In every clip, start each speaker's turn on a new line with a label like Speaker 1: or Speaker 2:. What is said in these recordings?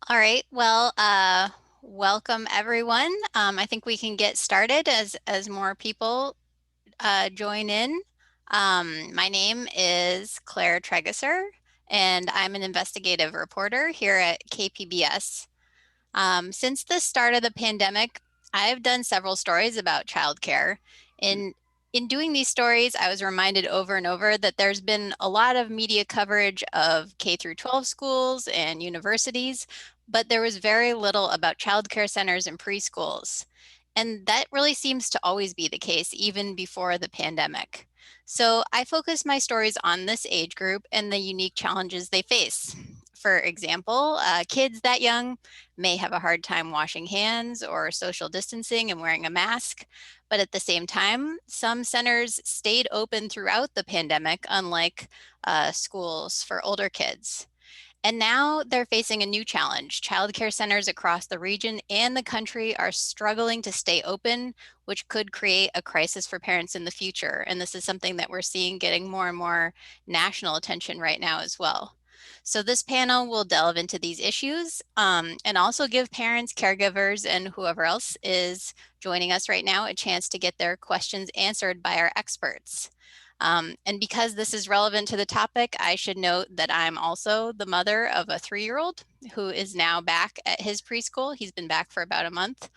Speaker 1: All right. Well, welcome everyone. I think we can get started as more people join in. My name is Claire Tregesser, and I'm an investigative reporter here at KPBS. Since the start of the pandemic, I've done several stories about childcare. In in doing these stories, I was reminded over and over that there's been a lot of media coverage of K through 12 schools and universities, but there was very little about childcare centers and preschools. And that really seems to always be the case, even before the pandemic. So I focus my stories on this age group and the unique challenges they face. For example, kids that young may have a hard time washing hands or social distancing and wearing a mask. But at the same time, some centers stayed open throughout the pandemic, unlike schools for older kids. And now they're facing a new challenge. Childcare centers across the region and the country are struggling to stay open, which could create a crisis for parents in the future. And this is something that we're seeing getting more and more national attention right now as well. So this panel will delve into these issues and also give parents, caregivers, and whoever else is joining us right now a chance to get their questions answered by our experts. And because this is relevant to the topic, I should note that I'm also the mother of a 3-year-old who is now back at his preschool. He's been back for about a month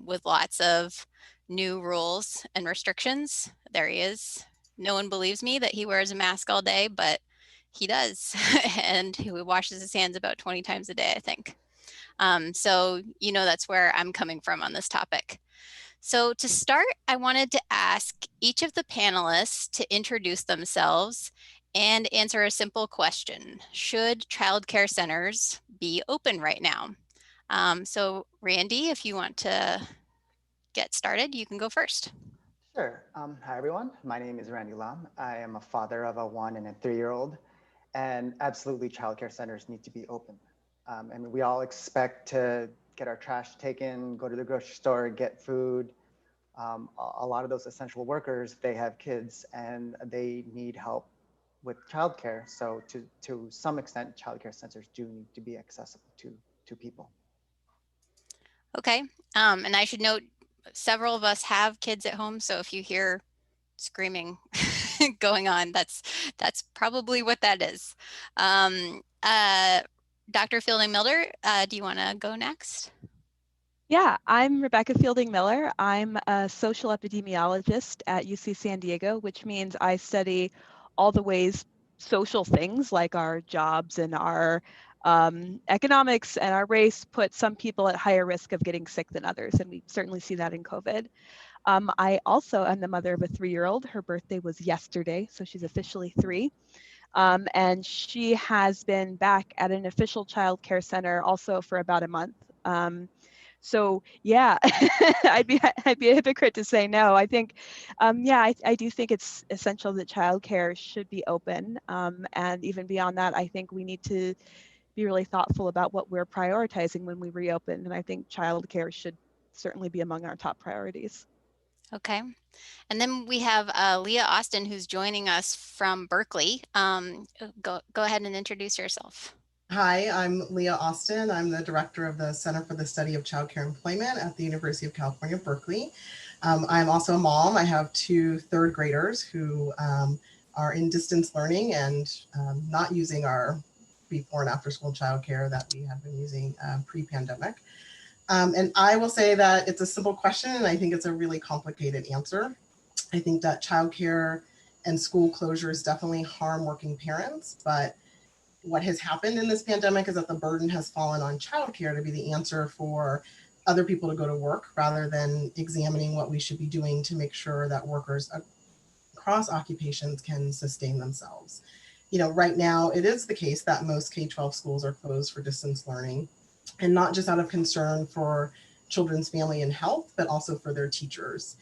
Speaker 1: with lots of new rules and restrictions. There he is. No one believes me that he wears a mask all day, but he does. And he washes his hands about 20 times a day, I think. So, that's where I'm coming from on this topic. So to start, I wanted to ask each of the panelists to introduce themselves and answer a simple question. Should childcare centers be open right now? So Randy, if you want to get started, you can go first.
Speaker 2: Sure. Hi, everyone. My name is Randy Lam. I am a father of a 1 and a 3-year-old, and absolutely, childcare centers need to be open. We all expect to get our trash taken, go to the grocery store, get food. A lot of those essential workers, they have kids and they need help with childcare. So, to some extent, childcare centers do need to be accessible to people.
Speaker 1: Okay. And I should note several of us have kids at home, so if you hear screaming going on, that's probably what that is. Um, uh, Dr. Fielding Miller, do you want to go next?
Speaker 3: Yeah, I'm Rebecca Fielding Miller. I'm a social epidemiologist at UC San Diego, which means I study all the ways social things like our jobs and our economics and our race put some people at higher risk of getting sick than others. And we certainly see that in COVID. I also am the mother of a 3-year-old. Her birthday was yesterday, so she's officially 3. And she has been back at an official child care center also for about a month. So yeah, I'd be a hypocrite to say no. I think, I do think it's essential that childcare should be open, and even beyond that, I think we need to be really thoughtful about what we're prioritizing when we reopen. And I think childcare should certainly be among our top priorities.
Speaker 1: Okay. And then we have Leah Austin, who's joining us from Berkeley. Go ahead and introduce yourself.
Speaker 4: Hi, I'm Leah Austin. I'm the director of the Center for the Study of Childcare Employment at the University of California, Berkeley. I'm also a mom. I have 2 third graders who are in distance learning and not using our before and after school childcare that we have been using pre-pandemic. And I will say that it's a simple question, and I think it's a really complicated answer. I think that childcare and school closures definitely harm working parents, but what has happened in this pandemic is that the burden has fallen on childcare to be the answer for other people to go to work rather than examining what we should be doing to make sure that workers across occupations can sustain themselves. Right now it is the case that most K-12 schools are closed for distance learning, and not just out of concern for children's family and health, but also for their teachers.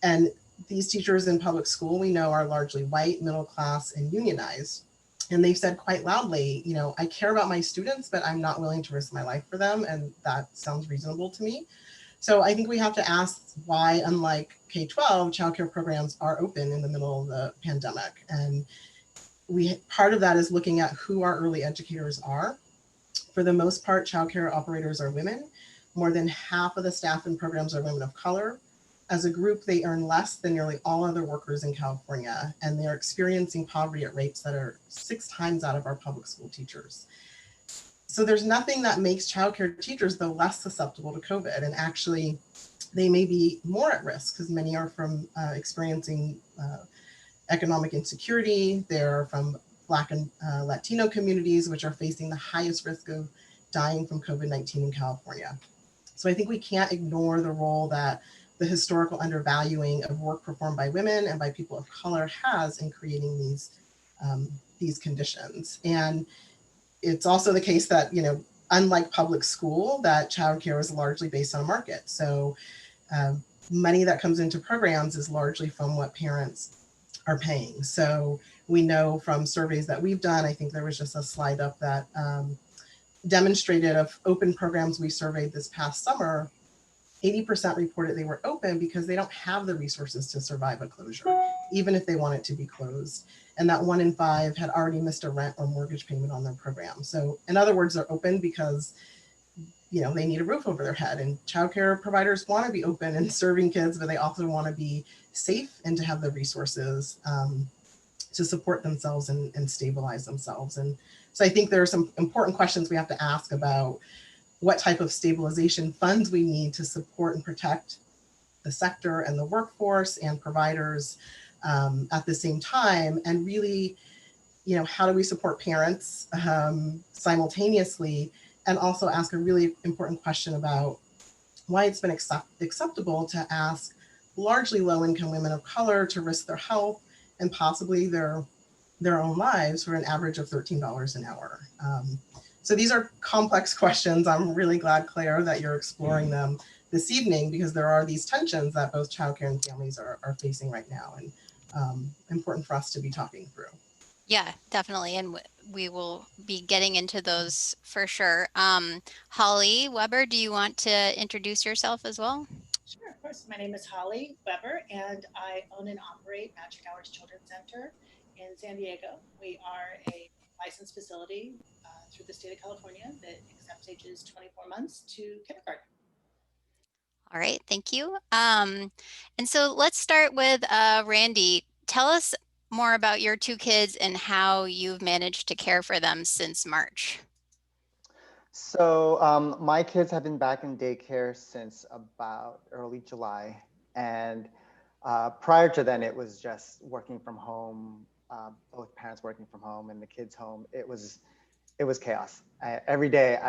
Speaker 4: And these teachers in public school, we know, are largely white, middle class, and unionized. And they've said quite loudly, I care about my students, but I'm not willing to risk my life for them. And that sounds reasonable to me. So I think we have to ask why, unlike K-12, childcare programs are open in the middle of the pandemic. And part of that is looking at who our early educators are. For the most part, childcare operators are women. More than half of the staff and programs are women of color. As a group, they earn less than nearly all other workers in California, and they're experiencing poverty at rates that are 6 times out of our public school teachers. So there's nothing that makes childcare teachers the less susceptible to COVID, and actually they may be more at risk because many are from experiencing economic insecurity. They're from Black and Latino communities, which are facing the highest risk of dying from COVID-19 in California. So I think we can't ignore the role that the historical undervaluing of work performed by women and by people of color has in creating these conditions. And it's also the case that, unlike public school, that childcare is largely based on a market. So money that comes into programs is largely from what parents are paying. So we know from surveys that we've done, I think there was just a slide up that demonstrated of open programs we surveyed this past summer, 80% reported they were open because they don't have the resources to survive a closure, even if they want it to be closed. And that 1 in 5 had already missed a rent or mortgage payment on their program. So in other words, they're open because they need a roof over their head, and childcare providers want to be open and serving kids, but they also want to be safe and to have the resources to support themselves and stabilize themselves. And so I think there are some important questions we have to ask about what type of stabilization funds we need to support and protect the sector and the workforce and providers at the same time. And really, how do we support parents simultaneously, and also ask a really important question about why it's been acceptable to ask largely low-income women of color to risk their health and possibly their own lives for an average of $13 an hour. So these are complex questions. I'm really glad, Claire, that you're exploring them this evening, because there are these tensions that both childcare and families are facing right now, and important for us to be talking through.
Speaker 1: Yeah, definitely. And we will be getting into those for sure. Holly Weber, do you want to introduce yourself as well?
Speaker 5: Sure, of course. My name is Holly Weber, and I own and operate Magic Hours Children's Center in San Diego. We are a licensed facility through the state of California that accepts ages 24 months to kindergarten.
Speaker 1: All right, thank you. And so let's start with Randy. Tell us more about your 2 kids and how you've managed to care for them since March.
Speaker 2: So my kids have been back in daycare since about early July. And prior to then, it was just working from home, both parents working from home and the kids home. It was chaos. Every day,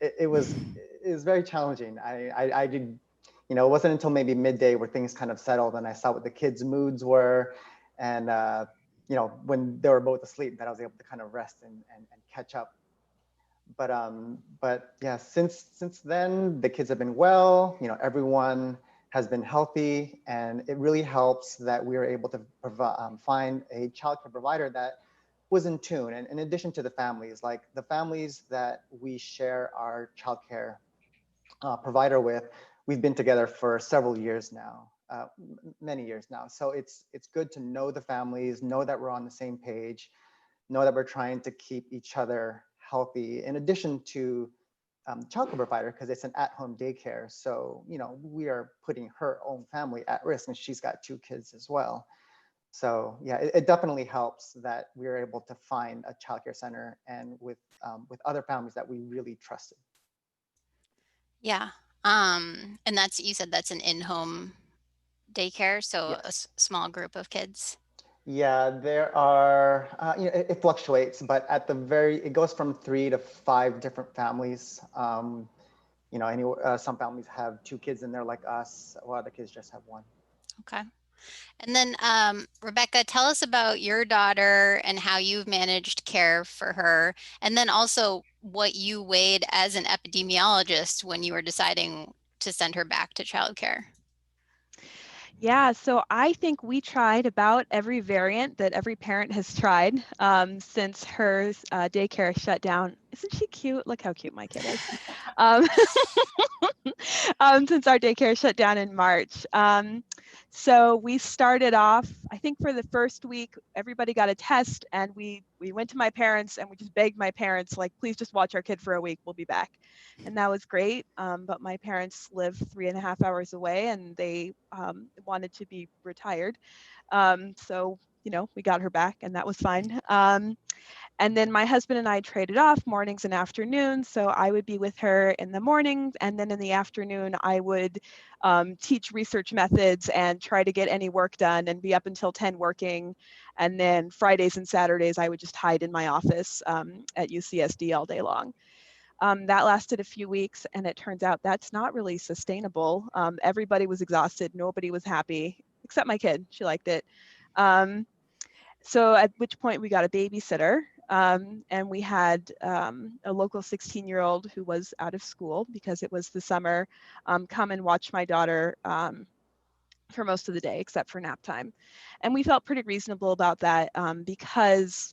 Speaker 2: it was very challenging. I did, it wasn't until maybe midday where things kind of settled and I saw what the kids' moods were. And, when they were both asleep, that I was able to kind of rest and catch up. But yeah, since then, the kids have been well, everyone has been healthy, and it really helps that we were able to find a childcare provider that was in tune. And in addition to the families, like the families that we share our childcare provider with, we've been together for several years now, many years now. So it's good to know the families, know that we're on the same page, know that we're trying to keep each other healthy, in addition to childcare provider, because it's an at-home daycare. So, we are putting her own family at risk, and she's got 2 kids as well. So yeah, it definitely helps that we were able to find a childcare center and with other families that we really trusted.
Speaker 1: Yeah. And you said that's an in-home daycare, so a
Speaker 2: Yes.
Speaker 1: small group of kids.
Speaker 2: Yeah, there are, it fluctuates, but it goes from 3 to 5 different families. Some families have 2 kids in there like us, while other kids just have 1.
Speaker 1: Okay. And then Rebecca, tell us about your daughter and how you've managed care for her, and then also what you weighed as an epidemiologist when you were deciding to send her back to childcare.
Speaker 3: Yeah, so I think we tried about every variant that every parent has tried since her daycare shut down Isn't she cute? Look how cute my kid is. Um, since our daycare shut down in March. So we started off, I think for the first week, everybody got a test, and we went to my parents and we just begged my parents, like, please just watch our kid for a week, we'll be back. And that was great. But my parents live 3.5 hours away, and they wanted to be retired. So, we got her back, and that was fine. And then my husband and I traded off mornings and afternoons. So I would be with her in the mornings, and then in the afternoon, I would teach research methods and try to get any work done and be up until 10 working. And then Fridays and Saturdays, I would just hide in my office at UCSD all day long. That lasted a few weeks, and it turns out that's not really sustainable. Everybody was exhausted. Nobody was happy, except my kid. She liked it. So at which point we got a babysitter, and we had a local 16-year-old who was out of school because it was the summer, come and watch my daughter for most of the day, except for nap time. And we felt pretty reasonable about that because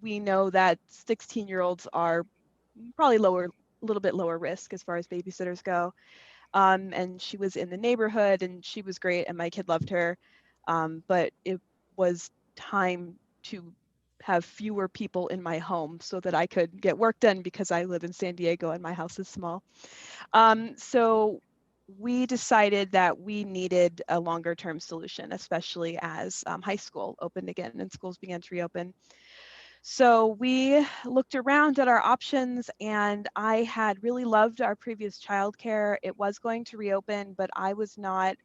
Speaker 3: we know that 16-year-olds are probably a little bit lower risk as far as babysitters go. And she was in the neighborhood, and she was great, and my kid loved her. But it was time to have fewer people in my home so that I could get work done, because I live in San Diego and my house is small. So we decided that we needed a longer term solution, especially as high school opened again and schools began to reopen. So we looked around at our options, and I had really loved our previous childcare. It was going to reopen, but I was not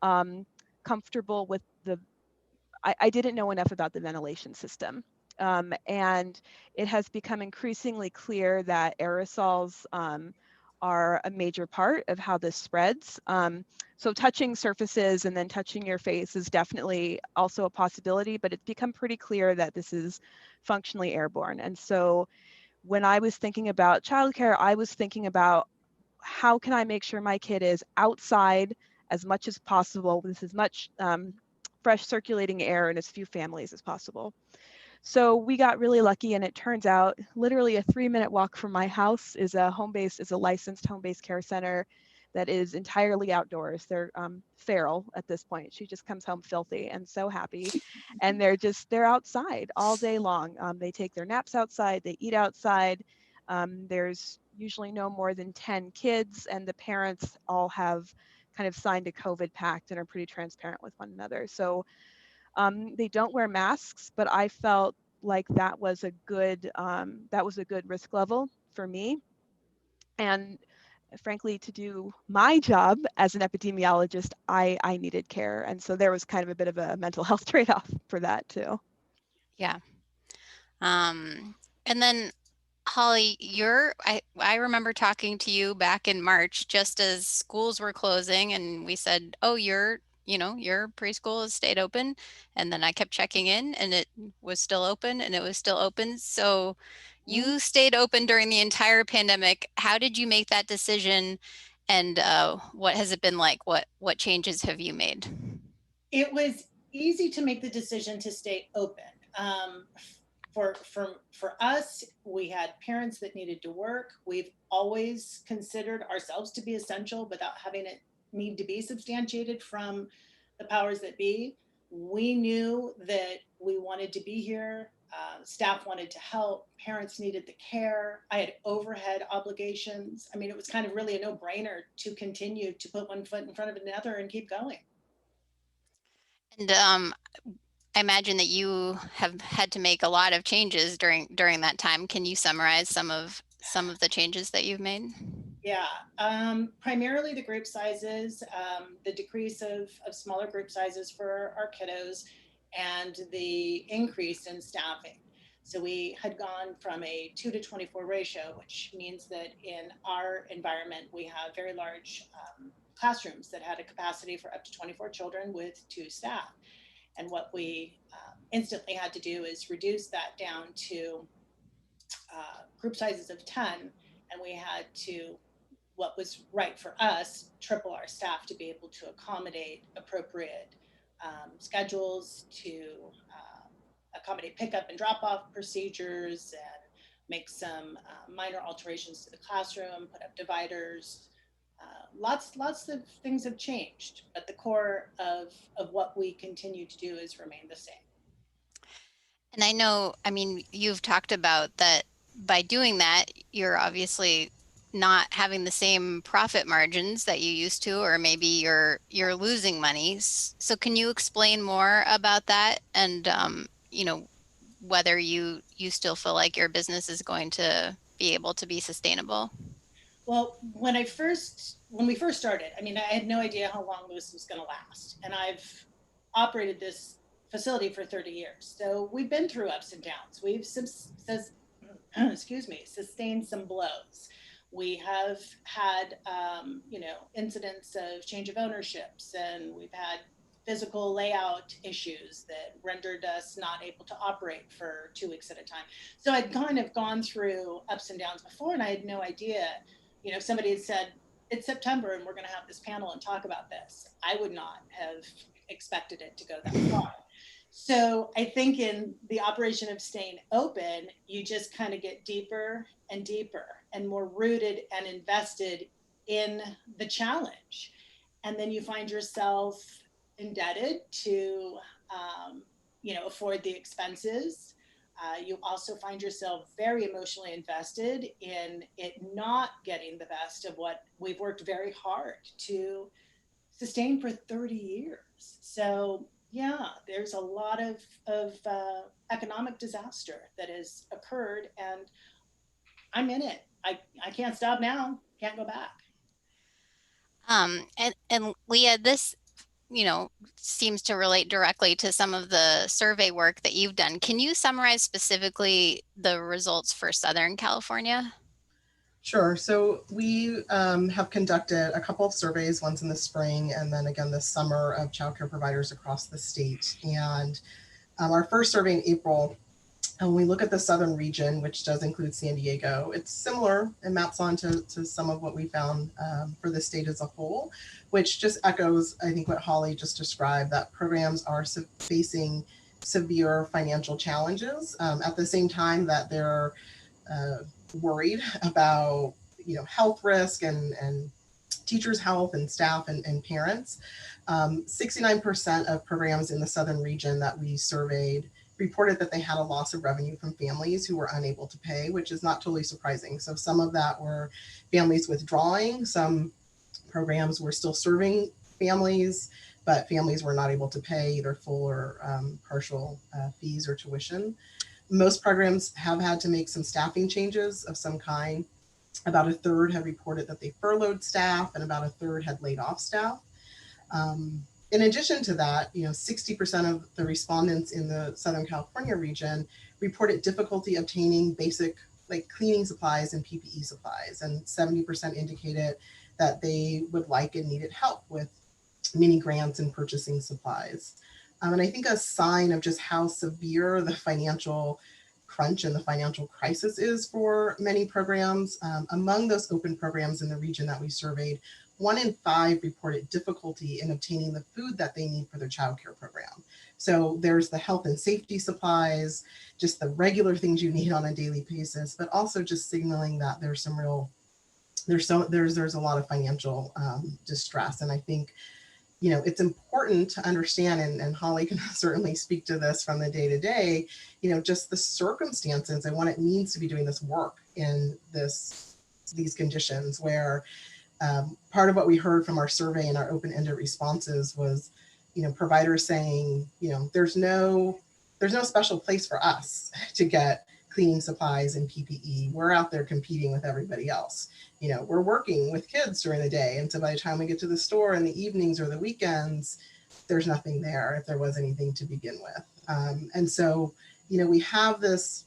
Speaker 3: comfortable with I didn't know enough about the ventilation system. And it has become increasingly clear that aerosols are a major part of how this spreads. So touching surfaces and then touching your face is definitely also a possibility, but it's become pretty clear that this is functionally airborne. And so when I was thinking about childcare, I was thinking about, how can I make sure my kid is outside as much as possible with as much fresh circulating air and as few families as possible. So we got really lucky, and it turns out literally a 3-minute walk from my house is a licensed home-based care center that is entirely outdoors. They're feral at this point. She just comes home filthy and so happy. And they're outside all day long. They take their naps outside, they eat outside. There's usually no more than 10 kids, and the parents all have kind of signed a COVID pact and are pretty transparent with one another. So they don't wear masks, but I felt like that was a good risk level for me. And frankly, to do my job as an epidemiologist, I needed care. And so there was kind of a bit of a mental health trade-off for that too.
Speaker 1: Yeah. And then Holly, I remember talking to you back in March, just as schools were closing, and we said, oh, your preschool has stayed open. And then I kept checking in, and it was still open, and it was still open. So you stayed open during the entire pandemic. How did you make that decision? And what has it been like? What changes have you made?
Speaker 5: It was easy to make the decision to stay open. For us, we had parents that needed to work. We've always considered ourselves to be essential without having it need to be substantiated from the powers that be. We knew that we wanted to be here. Staff wanted to help. Parents needed the care. I had overhead obligations. I mean, it was kind of really a no-brainer to continue to put one foot in front of another and keep going.
Speaker 1: And I imagine that you have had to make a lot of changes during that time. Can you summarize some of the changes that you've made?
Speaker 5: Yeah, primarily the group sizes, the decrease of smaller group sizes for our kiddos, and the increase in staffing. So we had gone from a 2 to 24 ratio, which means that in our environment, we have very large classrooms that had a capacity for up to 24 children with 2 staff. And what we instantly had to do is reduce that down to group sizes of 10, and we had to, what was right for us, triple our staff to be able to accommodate appropriate schedules, to accommodate pickup and drop off procedures, and make some minor alterations to the classroom, put up dividers. Lots of things have changed, but the core of what we continue to do is remain the same.
Speaker 1: And I know, I mean, you've talked about that by doing that, you're obviously not having the same profit margins that you used to, or maybe you're losing money. So can you explain more about that and whether you still feel like your business is going to be able to be sustainable?
Speaker 5: Well, when we first started, I mean, I had no idea how long this was going to last, and I've operated this facility for 30 years. So we've been through ups and downs. Excuse me, sustained some blows. We have had, incidents of change of ownerships, and we've had physical layout issues that rendered us not able to operate for 2 weeks at a time. So I'd kind of gone through ups and downs before, and I had no idea. If somebody had said, it's September and we're going to have this panel and talk about this, I would not have expected it to go that far. So I think in the operation of staying open, you just kind of get deeper and deeper and more rooted and invested in the challenge. And then you find yourself indebted to, afford the expenses. You also find yourself very emotionally invested in it not getting the best of what we've worked very hard to sustain for 30 years. So yeah, there's a lot of economic disaster that has occurred, and I'm in it. I can't stop now. Can't go back.
Speaker 1: And Leah, this seems to relate directly to some of the survey work that you've done. Can you summarize specifically the results for Southern California?
Speaker 4: Sure. So we have conducted a couple of surveys, once in the spring and then again this summer, of childcare providers across the state. And our first survey in April, and when we look at the southern region, which does include San Diego, it's similar and maps on to some of what we found for the state as a whole, which just echoes, I think, what Holly just described, that programs are facing severe financial challenges at the same time that they're worried about health risk and teachers' health and staff and parents. 69% of programs in the southern region that we surveyed reported that they had a loss of revenue from families who were unable to pay, which is not totally surprising. So some of that were families withdrawing. Some programs were still serving families, but families were not able to pay either full or partial fees or tuition. Most programs have had to make some staffing changes of some kind. About a third have reported that they furloughed staff, and about a third had laid off staff. In addition to that, 60% of the respondents in the Southern California region reported difficulty obtaining basic cleaning supplies and PPE supplies, and 70% indicated that they would like and needed help with mini grants and purchasing supplies. And I think a sign of just how severe the financial crunch and the financial crisis is for many programs, among those open programs in the region that we surveyed, 1 in 5 reported difficulty in obtaining the food that they need for their childcare program. So there's the health and safety supplies, just the regular things you need on a daily basis, but also just signaling that there's some real, there's a lot of financial distress. And I think it's important to understand, and Holly can certainly speak to this from the day to day, just the circumstances and what it means to be doing this work in these conditions, where part of what we heard from our survey and our open-ended responses was, providers saying, there's no special place for us to get cleaning supplies and PPE. We're out there competing with everybody else. We're working with kids during the day. And so by the time we get to the store in the evenings or the weekends, there's nothing there if there was anything to begin with. And so, we have this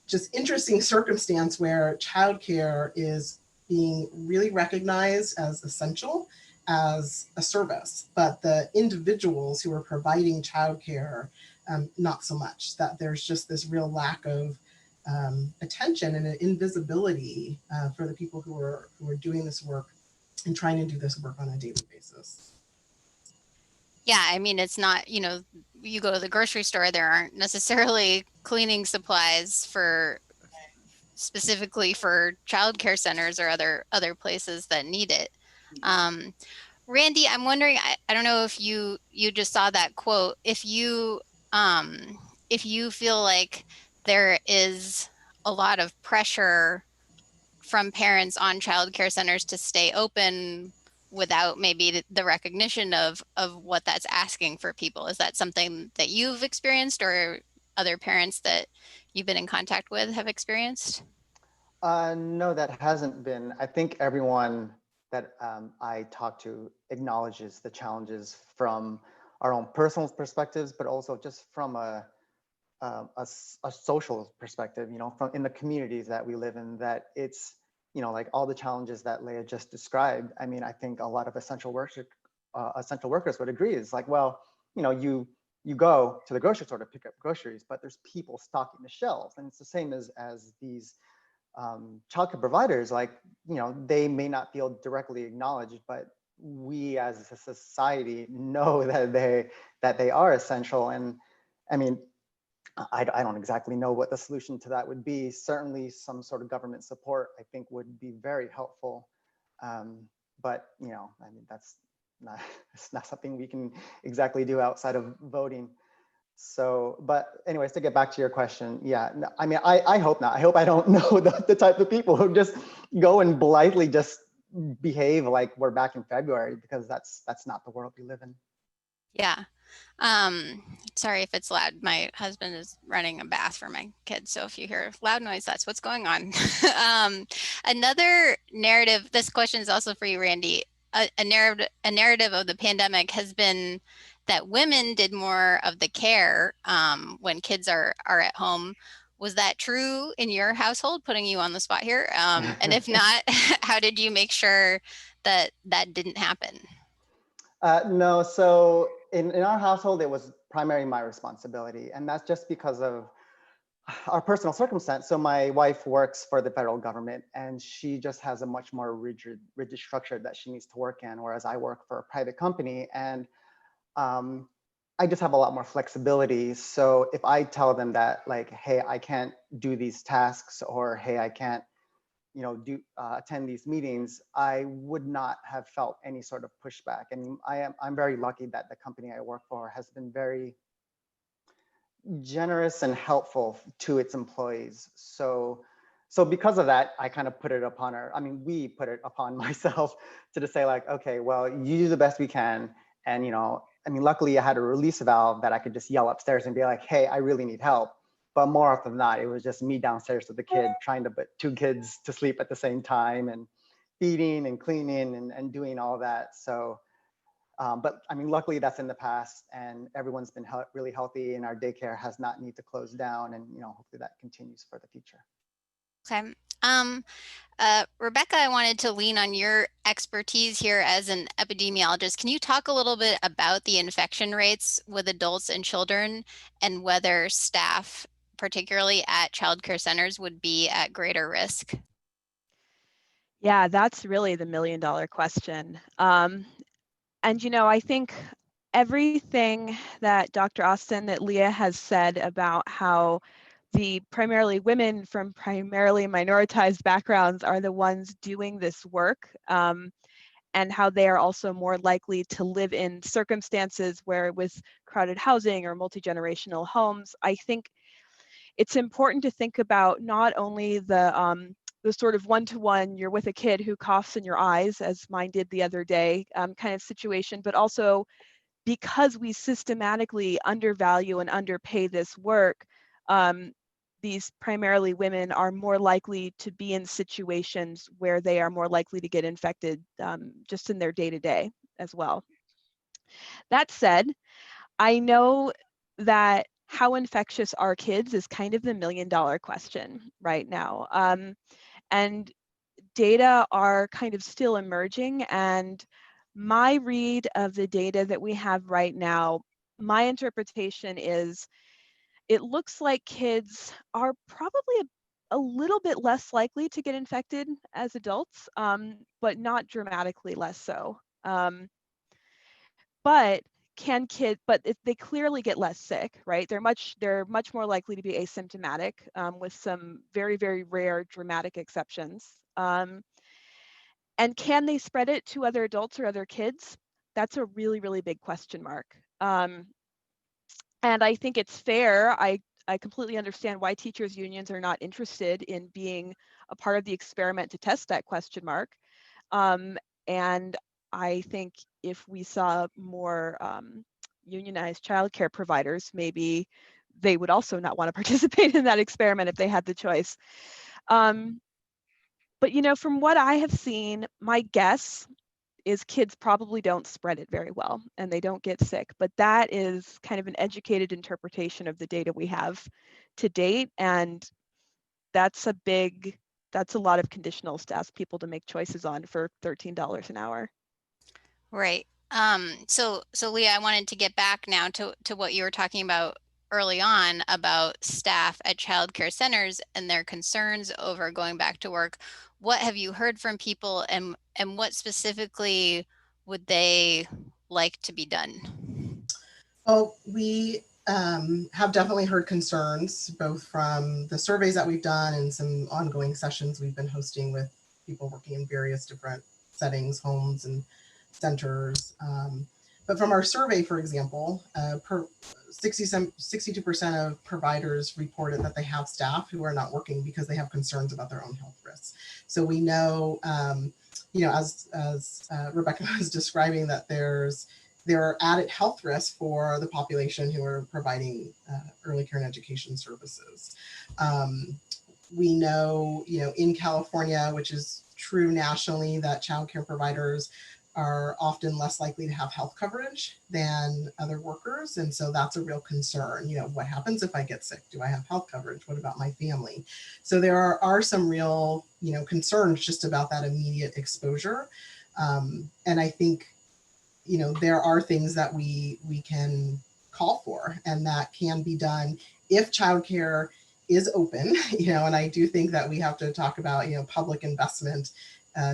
Speaker 4: just interesting circumstance where childcare is being really recognized as essential, as a service, but the individuals who are providing childcare, not so much. That there's just this real lack of attention and an invisibility for the people who are doing this work and trying to do this work on a daily basis.
Speaker 1: Yeah, I mean, it's not, you go to the grocery store, there aren't necessarily cleaning supplies for specifically for childcare centers or other places that need it. Randy, I'm wondering, I don't know if you just saw that quote, if you feel like there is a lot of pressure from parents on childcare centers to stay open without maybe the recognition of what that's asking for people. Is that something that you've experienced or other parents that you've been in contact with have experienced?
Speaker 2: No, that hasn't been. I think everyone that I talk to acknowledges the challenges from our own personal perspectives, but also just from a social perspective, from in the communities that we live in, that it's, like all the challenges that Leah just described. I mean, I think a lot of essential workers would agree. It's like, well, you go to the grocery store to pick up groceries, but there's people stocking the shelves, and it's the same as these childcare providers. Like, they may not feel directly acknowledged, but we as a society know that they are essential. And I mean, I don't exactly know what the solution to that would be. Certainly some sort of government support, I think, would be very helpful. But, I mean, it's not something we can exactly do outside of voting. So, but anyways, to get back to your question, yeah, no, I mean, I hope not. I hope I don't know the type of people who just go and blithely just behave like we're back in February, because that's not the world we live in.
Speaker 1: Yeah. Sorry if it's loud. My husband is running a bath for my kids. So if you hear loud noise, that's what's going on. Another narrative, this question is also for you, Randy. A narrative of the pandemic has been that women did more of the care when kids are at home. Was that true in your household, putting you on the spot here? And if not, how did you make sure that didn't happen?
Speaker 2: No, so in our household, it was primarily my responsibility. And that's just because of our personal circumstance. So my wife works for the federal government, and she just has a much more rigid structure that she needs to work in, whereas I work for a private company, and I just have a lot more flexibility. So if I tell them that, like, hey, I can't do these tasks, or hey, I can't attend these meetings, I would not have felt any sort of pushback. And I'm very lucky that the company I work for has been very generous and helpful to its employees. So because of that, I kind of put it upon her. I mean, we put it upon myself to just say, like, okay, well, you do the best we can. And, I mean, luckily I had a release valve that I could just yell upstairs and be like, hey, I really need help. But more often than not, it was just me downstairs with the kid, trying to put two kids to sleep at the same time, and feeding and cleaning and doing all that. So, but I mean, luckily that's in the past, and everyone's been really healthy, and our daycare has not need to close down, and hopefully that continues for the future.
Speaker 1: Okay. Rebecca, I wanted to lean on your expertise here as an epidemiologist. Can you talk a little bit about the infection rates with adults and children, and whether staff, particularly at childcare centers, would be at greater risk?
Speaker 3: Yeah, that's really the million-dollar question. And I think everything that Dr. Austin, that Leah has said about how the primarily women from primarily minoritized backgrounds are the ones doing this work, and how they are also more likely to live in circumstances where, with crowded housing or multi-generational homes, I think it's important to think about not only the sort of one-to-one, you're with a kid who coughs in your eyes, as mine did the other day, kind of situation, but also because we systematically undervalue and underpay this work, these primarily women are more likely to be in situations where they are more likely to get infected, just in their day-to-day as well. That said, I know that how infectious are kids is kind of the million-dollar question right now. And data are kind of still emerging, and my read of the data that we have right now, my interpretation is it looks like kids are probably a little bit less likely to get infected as adults, but not dramatically less so. But but they clearly get less sick, right? They're much more likely to be asymptomatic, with some very, very rare dramatic exceptions. And can they spread it to other adults or other kids? That's a really, really big question mark. And I think it's fair. I completely understand why teachers' unions are not interested in being a part of the experiment to test that question mark. And I think if we saw more unionized childcare providers, maybe they would also not want to participate in that experiment if they had the choice. But from what I have seen, my guess is kids probably don't spread it very well and they don't get sick. But that is kind of an educated interpretation of the data we have to date. And that's a lot of conditionals to ask people to make choices on for $13 an hour.
Speaker 1: Right. So Leah, I wanted to get back now to what you were talking about early on about staff at childcare centers and their concerns over going back to work. What have you heard from people, and what specifically would they like to be done?
Speaker 4: Well, we have definitely heard concerns, both from the surveys that we've done and some ongoing sessions we've been hosting with people working in various different settings, homes and centers. But from our survey, for example, 62% of providers reported that they have staff who are not working because they have concerns about their own health risks. So we know, as Rebecca was describing, that there are added health risks for the population who are providing early care and education services. We know, in California, which is true nationally, that childcare providers are often less likely to have health coverage than other workers. And so that's a real concern. What happens if I get sick? Do I have health coverage? What about my family? So there are some real, concerns just about that immediate exposure. And I think, there are things that we can call for, and that can be done if childcare is open, and I do think that we have to talk about, public investment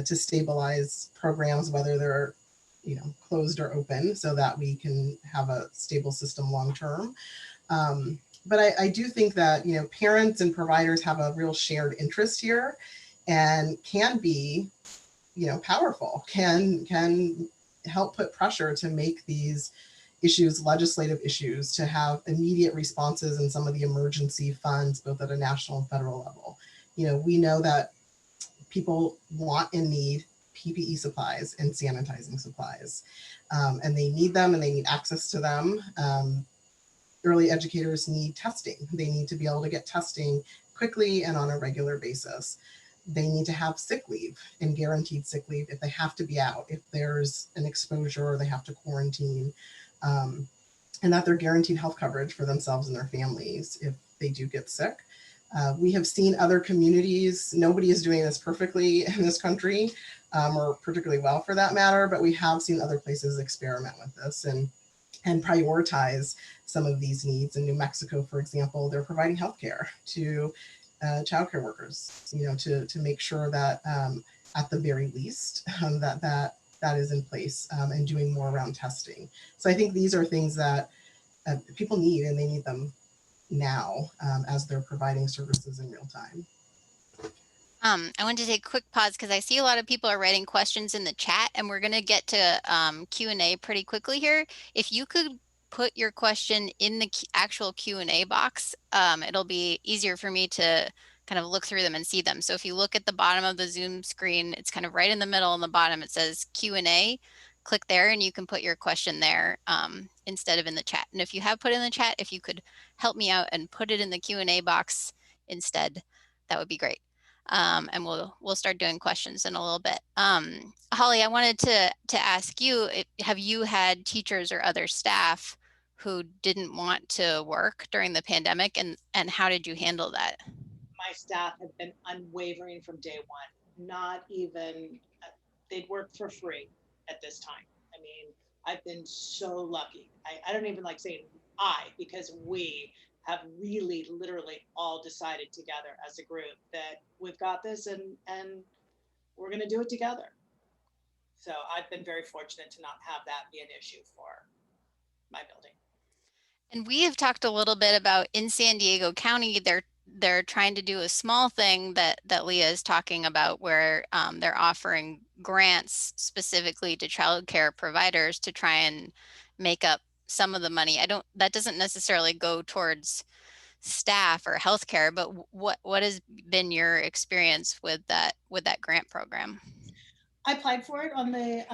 Speaker 4: to stabilize programs, whether they're, closed or open, so that we can have a stable system long term. But I do think that, parents and providers have a real shared interest here and can be, powerful, can help put pressure to make these issues legislative issues, to have immediate responses in some of the emergency funds, both at a national and federal level. We know that people want and need PPE supplies and sanitizing supplies, and they need them and they need access to them. Early educators need testing. They need to be able to get testing quickly and on a regular basis. They need to have sick leave and guaranteed sick leave if they have to be out, if there's an exposure or they have to quarantine, and that they're guaranteed health coverage for themselves and their families if they do get sick. We have seen other communities, nobody is doing this perfectly in this country, or particularly well for that matter, but we have seen other places experiment with this and prioritize some of these needs. In New Mexico, for example, they're providing healthcare to childcare workers, to make sure that at the very least that is in place, and doing more around testing. So I think these are things that people need, and they need them now, as they're providing services in real time.
Speaker 1: I wanted to take a quick pause because I see a lot of people are writing questions in the chat, and we're going to get to Q&A pretty quickly here. If you could put your question in the actual Q&A box, it'll be easier for me to kind of look through them and see them. So if you look at the bottom of the Zoom screen, it's kind of right in the middle on the bottom, it says Q&A. Click there and you can put your question there instead of in the chat. And if you have put in the chat, if you could help me out and put it in the Q&A box instead, that would be great. And we'll start doing questions in a little bit. Holly, I wanted to ask you, have you had teachers or other staff who didn't want to work during the pandemic, and how did you handle that?
Speaker 5: My staff have been unwavering from day one. Not even, they'd work for free at this time. I mean, I've been so lucky. I don't even like saying because we have really literally all decided together as a group that we've got this and we're going to do it together. So I've been very fortunate to not have that be an issue for my building.
Speaker 1: And we have talked a little bit about in San Diego County, they're trying to do a small thing that Leah is talking about, where they're offering grants specifically to childcare providers to try and make up some of the money. That doesn't necessarily go towards staff or healthcare, but what has been your experience with that grant program?
Speaker 5: I applied for it on the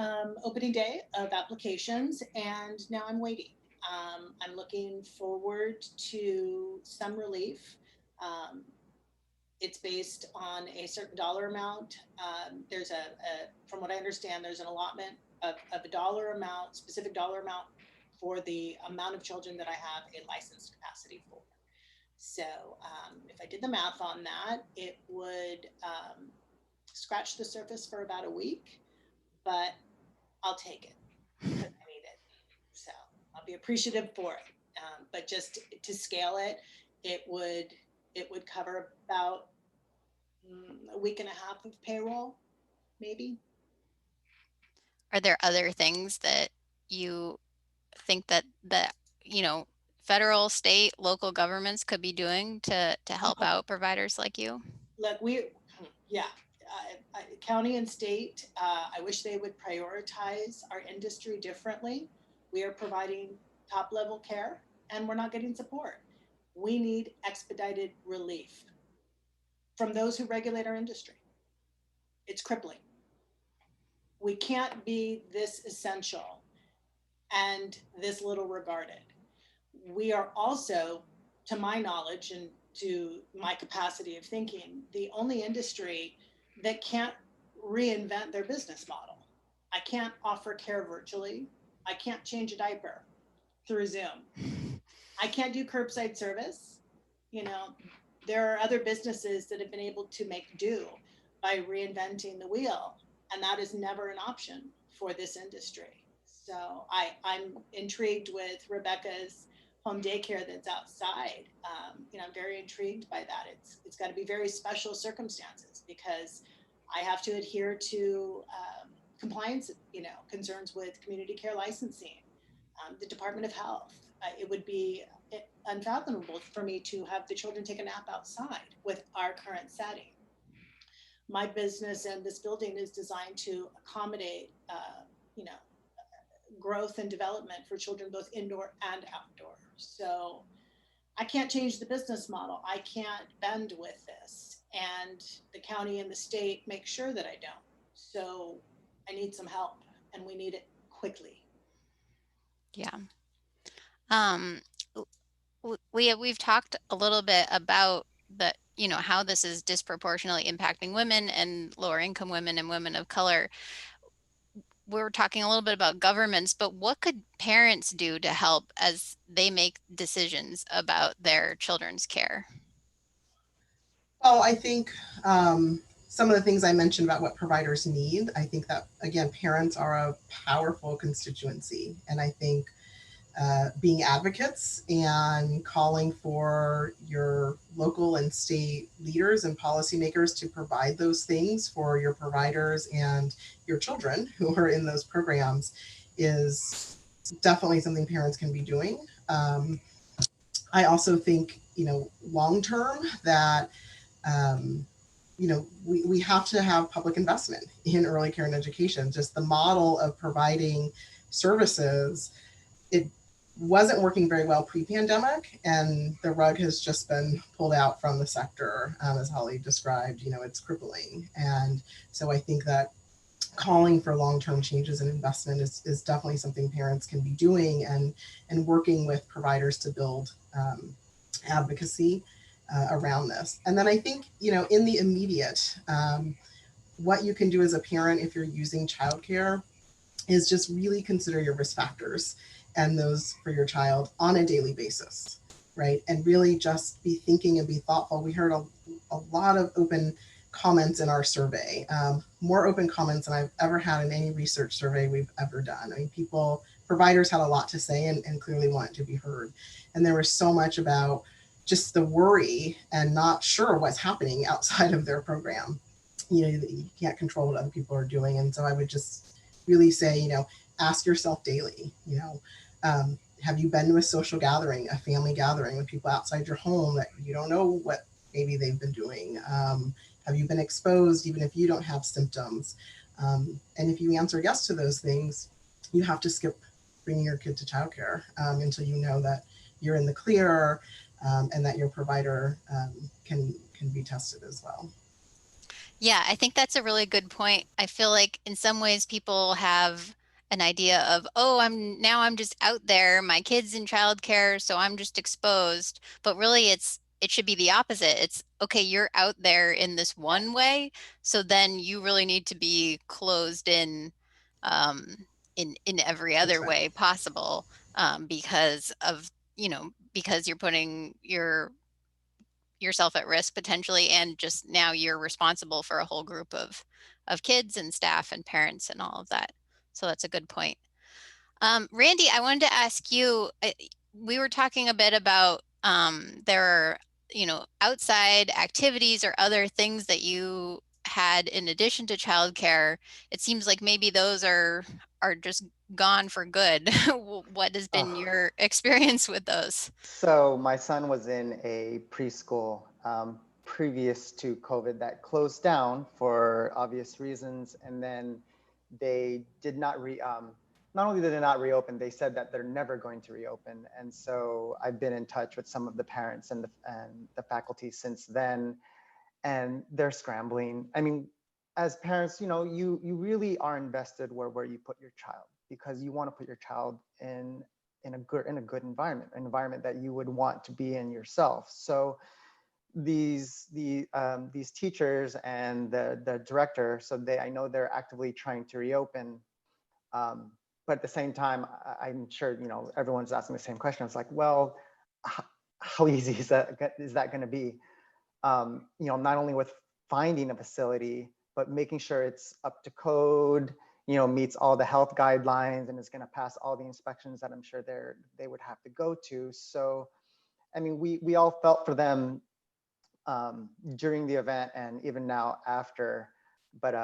Speaker 5: opening day of applications, and now I'm waiting. I'm looking forward to some relief. It's based on a certain dollar amount. There's from what I understand, there's an allotment of a dollar amount, specific dollar amount for the amount of children that I have a licensed capacity for. So if I did the math on that, it would scratch the surface for about a week, but I'll take it because I need it. So I'll be appreciative for it. But just to scale it, it would cover about a week and a half of payroll, maybe.
Speaker 1: Are there other things that you think that federal, state, local governments could be doing to help out providers like you?
Speaker 5: Look, county and state, I wish they would prioritize our industry differently. We are providing top level care and we're not getting support. We need expedited relief from those who regulate our industry. It's crippling. We can't be this essential and this little regarded. We are also, to my knowledge and to my capacity of thinking, the only industry that can't reinvent their business model. I can't offer care virtually. I can't change a diaper through Zoom. I can't do curbside service. There are other businesses that have been able to make do by reinventing the wheel, and that is never an option for this industry. So I'm intrigued with Rebecca's home daycare that's outside. I'm very intrigued by that. It's got to be very special circumstances because I have to adhere to compliance, concerns with community care licensing, the Department of Health. It would be unfathomable for me to have the children take a nap outside with our current setting. My business and this building is designed to accommodate, growth and development for children both indoor and outdoor. So I can't change the business model. I can't bend with this. And the county and the state make sure that I don't. So I need some help and we need it quickly.
Speaker 1: Yeah. We've talked a little bit about how this is disproportionately impacting women and lower income women and women of color. We were talking a little bit about governments, but what could parents do to help as they make decisions about their children's care?
Speaker 4: Well, I think some of the things I mentioned about what providers need, I think that, again, parents are a powerful constituency. And I think being advocates and calling for your local and state leaders and policymakers to provide those things for your providers and your children who are in those programs is definitely something parents can be doing. I also think, long term that, we have to have public investment in early care and education. Just the model of providing services, it wasn't working very well pre-pandemic, and the rug has just been pulled out from the sector, as Holly described. It's crippling. And so I think that calling for long-term changes and investment is definitely something parents can be doing, and working with providers to build advocacy around this. And then I think, in the immediate, what you can do as a parent if you're using childcare is just really consider your risk factors and those for your child on a daily basis, right? And really just be thinking and be thoughtful. We heard a lot of open comments in our survey, more open comments than I've ever had in any research survey we've ever done. I mean, providers had a lot to say and clearly wanted to be heard. And there was so much about just the worry and not sure what's happening outside of their program. You can't control what other people are doing. And so I would just really say, ask yourself daily, Have you been to a social gathering, a family gathering with people outside your home that you don't know what maybe they've been doing? Have you been exposed even if you don't have symptoms? And if you answer yes to those things, you have to skip bringing your kid to childcare until you know that you're in the clear and that your provider can be tested as well.
Speaker 1: Yeah, I think that's a really good point. I feel like in some ways people have an idea of, oh, I'm just out there, my kid's in childcare, so I'm just exposed. But really it should be the opposite. It's okay, you're out there in this one way, so then you really need to be closed um, in every
Speaker 4: That's
Speaker 1: other
Speaker 4: right.
Speaker 1: way possible, because of, because you're putting yourself at risk potentially, and just now you're responsible for a whole group of kids and staff and parents and all of that. So that's a good point. Randy, I wanted to ask you, we were talking a bit about there are, outside activities or other things that you had in addition to childcare. It seems like maybe those are just gone for good. What has been
Speaker 2: Oh,
Speaker 1: your experience with those?
Speaker 2: so my son was in a preschool previous to COVID that closed down for obvious reasons, and then they did not not only did they not reopen, they said that they're never going to reopen. And so I've been in touch with some of the parents and the faculty since then, and they're scrambling. I mean, as parents, you really are invested where you put your child, because you want to put your child in a good environment, an environment that you would want to be in yourself. So these teachers and the director, so I know they're actively trying to reopen. Um, but at the same time, I'm sure everyone's asking the same question. It's like, well, how, how easy is that going to be? Not only with finding a facility, but making sure it's up to code, meets all the health guidelines, and is going to pass all the inspections that I'm sure they would have to go to. So, I mean, we all felt for them during the event and even now after, but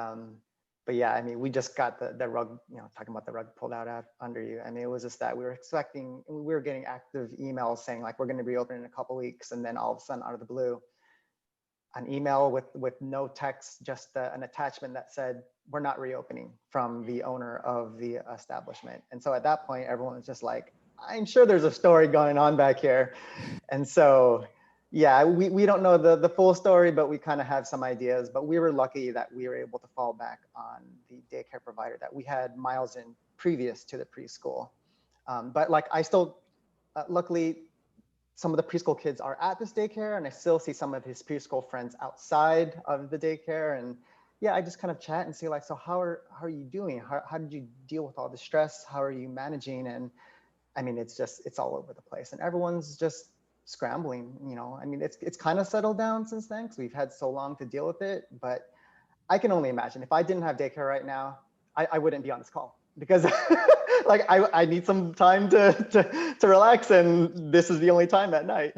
Speaker 2: but yeah, I mean, we just got the rug, talking about the rug pulled out under you. I mean, it was just that we were getting active emails saying like we're going to be open in a couple weeks, and then all of a sudden, out of the blue, an email with no text, just an attachment that said we're not reopening, from the owner of the establishment. And so at that point, everyone was just like, I'm sure there's a story going on back here. And so yeah, we don't know the full story, but we kind of have some ideas. But we were lucky that we were able to fall back on the daycare provider that we had miles in previous to the preschool. But like I still, luckily, some of the preschool kids are at this daycare, and I still see some of his preschool friends outside of the daycare. And yeah, I just kind of chat and see like, so how are you doing? How did you deal with all the stress? How are you managing? And I mean, it's all over the place, and everyone's just scrambling. I mean, it's kind of settled down since then because we've had so long to deal with it. But I can only imagine if I didn't have daycare right now, I wouldn't be on this call, because like I need some time to relax, and this is the only time at night.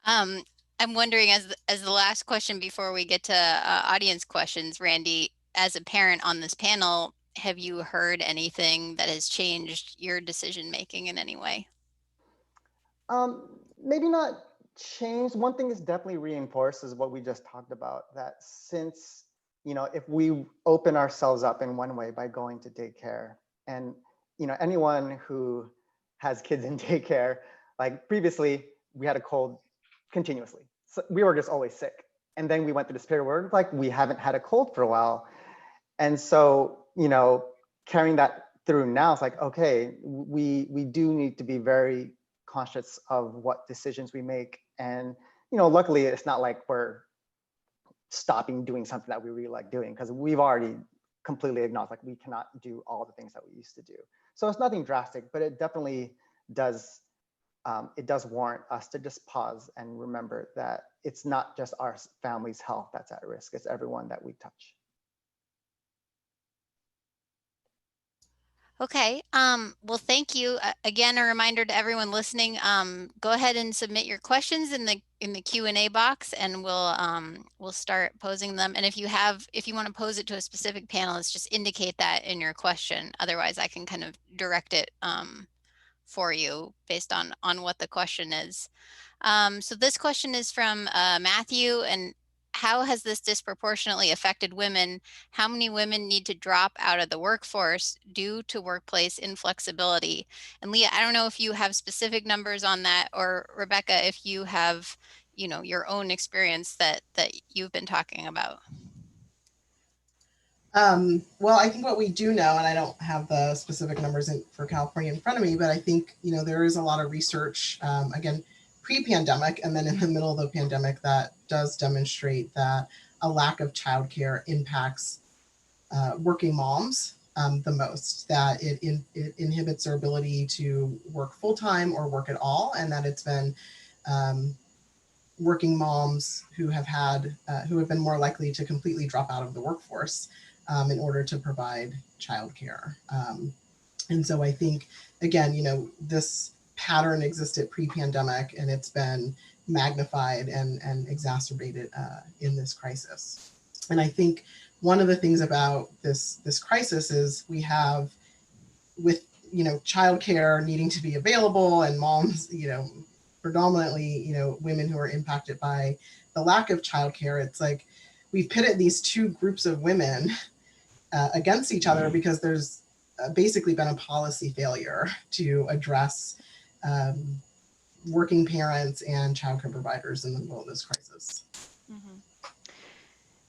Speaker 1: Um, I'm wondering, as the last question before we get to audience questions, Randy, as a parent on this panel, have you heard anything that has changed your decision making in any way?
Speaker 2: Maybe not change. One thing is definitely reinforced is what we just talked about, that since, if we open ourselves up in one way by going to daycare, and, anyone who has kids in daycare, like previously we had a cold continuously. So we were just always sick. And then we went through this period where like we haven't had a cold for a while. And so, carrying that through now, it's like, okay, we do need to be very conscious of what decisions we make. And, luckily it's not like we're stopping doing something that we really like doing, because we've already completely acknowledged like we cannot do all the things that we used to do. So it's nothing drastic, but it definitely does it does warrant us to just pause and remember that it's not just our family's health that's at risk, it's everyone that we touch.
Speaker 1: Okay. Well, thank you. Again, a reminder to everyone listening, go ahead and submit your questions in the Q&A box, and we'll start posing them. And if you want to pose it to a specific panelist, just indicate that in your question. Otherwise, I can kind of direct it for you based on what the question is. So this question is from Matthew, and how has this disproportionately affected women? How many women need to drop out of the workforce due to workplace inflexibility? And Leah, I don't know if you have specific numbers on that, or Rebecca, if you have, your own experience that you've been talking about.
Speaker 4: Well, I think what we do know, and I don't have the specific numbers for California in front of me, but I think, there is a lot of research, again, pre-pandemic and then in the middle of the pandemic that does demonstrate that a lack of childcare impacts working moms the most, that it inhibits their ability to work full-time or work at all, and that it's been working moms who have been more likely to completely drop out of the workforce in order to provide childcare. And so I think, again, this pattern existed pre-pandemic, and it's been magnified and exacerbated in this crisis. And I think one of the things about this crisis is we have, with childcare needing to be available, and moms, predominantly, women who are impacted by the lack of childcare. It's like we've pitted these two groups of women against each other because there's basically been a policy failure to address working parents and childcare providers in the middle of this crisis.
Speaker 3: Mm-hmm.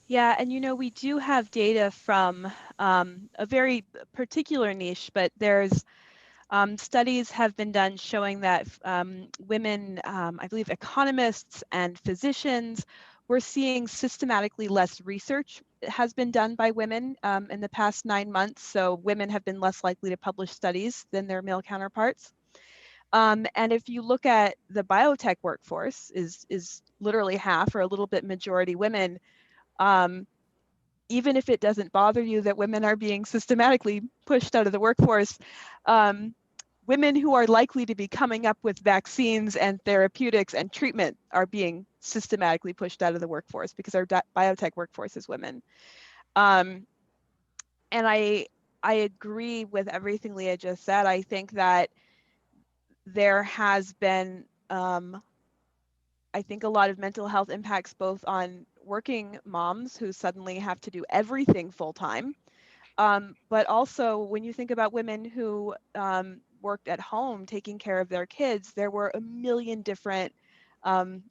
Speaker 3: Yeah, and we do have data from a very particular niche, but there's studies have been done showing that women, I believe economists and physicians, we're seeing systematically less research has been done by women in the past 9 months. So women have been less likely to publish studies than their male counterparts. And if you look at the biotech workforce, is literally half or a little bit majority women. Even if it doesn't bother you that women are being systematically pushed out of the workforce, women who are likely to be coming up with vaccines and therapeutics and treatment are being systematically pushed out of the workforce because our biotech workforce is women. And I agree with everything Leah just said. I think that there has been, I think, a lot of mental health impacts both on working moms who suddenly have to do everything full time, but also when you think about women who worked at home taking care of their kids, there were a million different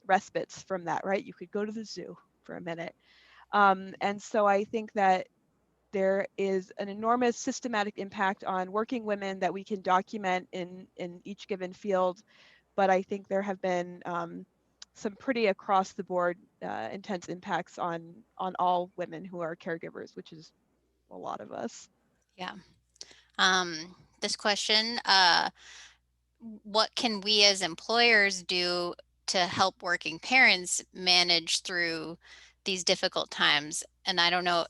Speaker 3: respites from that, right? You could go to the zoo for a minute. And so I think that there is an enormous systematic impact on working women that we can document in each given field. But I think there have been some pretty across the board intense impacts on all women who are caregivers, which is a lot of us.
Speaker 1: Yeah. This question, what can we as employers do to help working parents manage through these difficult times? And I don't know,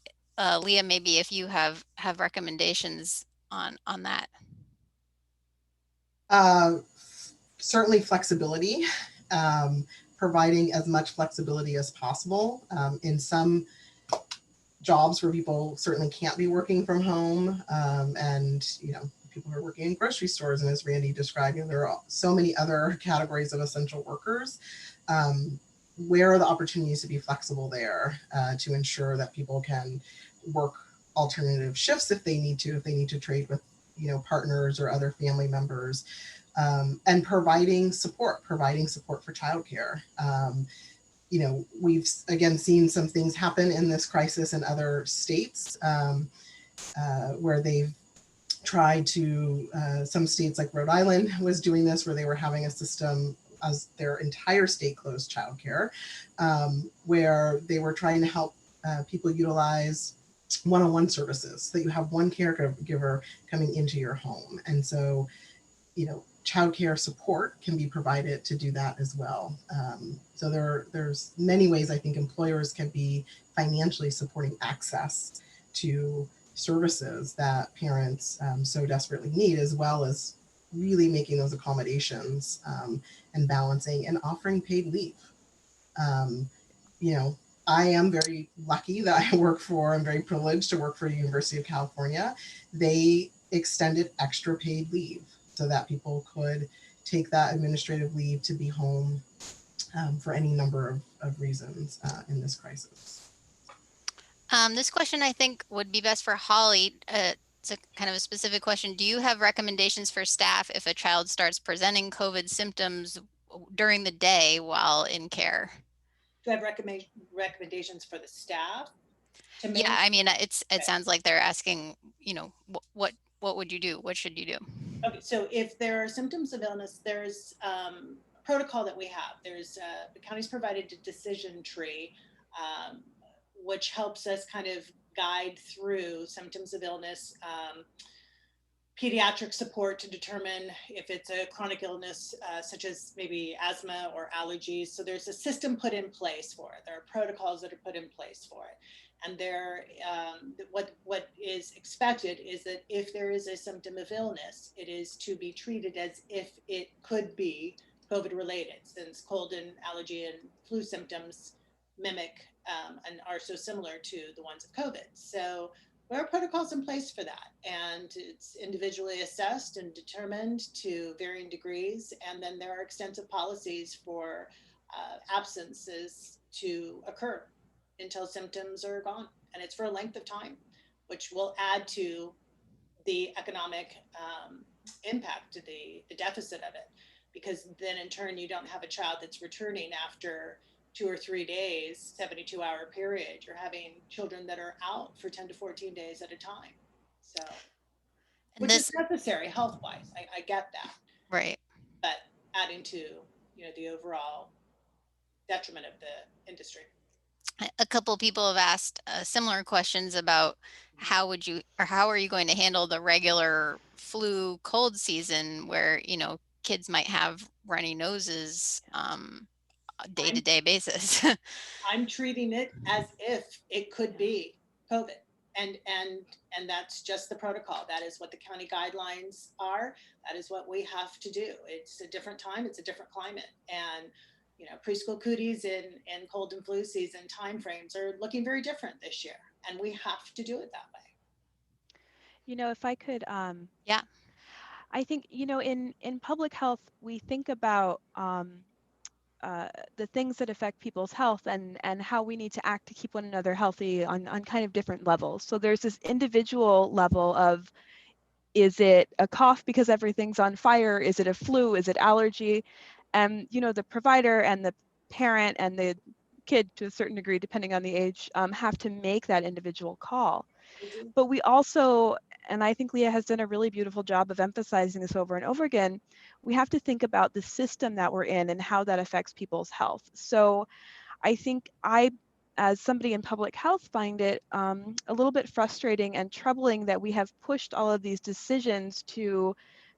Speaker 1: Leah, maybe if you have recommendations on that.
Speaker 4: Certainly flexibility, providing as much flexibility as possible. In some jobs where people certainly can't be working from home, and people who are working in grocery stores, and as Randy described, there are so many other categories of essential workers. Where are the opportunities to be flexible there to ensure that people can work alternative shifts if they need to trade with partners or other family members, and providing support for childcare. We've again seen some things happen in this crisis in other states where they've tried to, some states like Rhode Island was doing this, where they were having a system as their entire state closed childcare, where they were trying to help people utilize one-on-one services, so that you have one caregiver coming into your home. And so, childcare support can be provided to do that as well. So there's many ways I think employers can be financially supporting access to services that parents so desperately need, as well as really making those accommodations and balancing and offering paid leave. I am very lucky that I'm very privileged to work for the University of California. They extended extra paid leave so that people could take that administrative leave to be home for any number of reasons in this crisis.
Speaker 1: This question I think would be best for Holly. It's a kind of a specific question. Do you have recommendations for staff if a child starts presenting COVID symptoms during the day while in care?
Speaker 5: Do I have recommendations for the staff to
Speaker 1: Yeah,
Speaker 5: manage?
Speaker 1: I mean, it sounds like they're asking, what would you do? What should you do?
Speaker 5: Okay, so if there are symptoms of illness, there's a protocol that we have. There's the county's provided a decision tree, which helps us kind of guide through symptoms of illness, pediatric support to determine if it's a chronic illness, such as maybe asthma or allergies. So there's a system put in place for it. There are protocols that are put in place for it. And what is expected is that if there is a symptom of illness, it is to be treated as if it could be COVID related, since cold and allergy and flu symptoms mimic and are so similar to the ones of COVID. So there are protocols in place for that, and it's individually assessed and determined to varying degrees. And then there are extensive policies for absences to occur until symptoms are gone, and it's for a length of time, which will add to the economic impact, to the deficit of it, because then in turn you don't have a child that's returning after 2 or 3 days, 72-hour period. You're having children that are out for 10 to 14 days at a time. So, which is necessary health-wise. I get that.
Speaker 1: Right.
Speaker 5: But adding to, the overall detriment of the industry.
Speaker 1: A couple of people have asked similar questions about how are you going to handle the regular flu cold season where, kids might have runny noses day-to-day basis.
Speaker 5: I'm treating it as if it could be COVID. And that's just the protocol. That is what the county guidelines are. That is what we have to do. It's a different time. It's a different climate. And, preschool cooties in cold and flu season timeframes are looking very different this year. And we have to do it that way.
Speaker 3: If I could,
Speaker 1: yeah.
Speaker 3: I think, in public health, we think about the things that affect people's health and how we need to act to keep one another healthy on kind of different levels. So there's this individual level of, is it a cough because everything's on fire? Is it a flu? Is it allergy? And, the provider and the parent and the kid, to a certain degree, depending on the age, have to make that individual call. But we also, and I think Leah has done a really beautiful job of emphasizing this over and over again, we have to think about the system that we're in and how that affects people's health. So I think as somebody in public health, find it a little bit frustrating and troubling that we have pushed all of these decisions to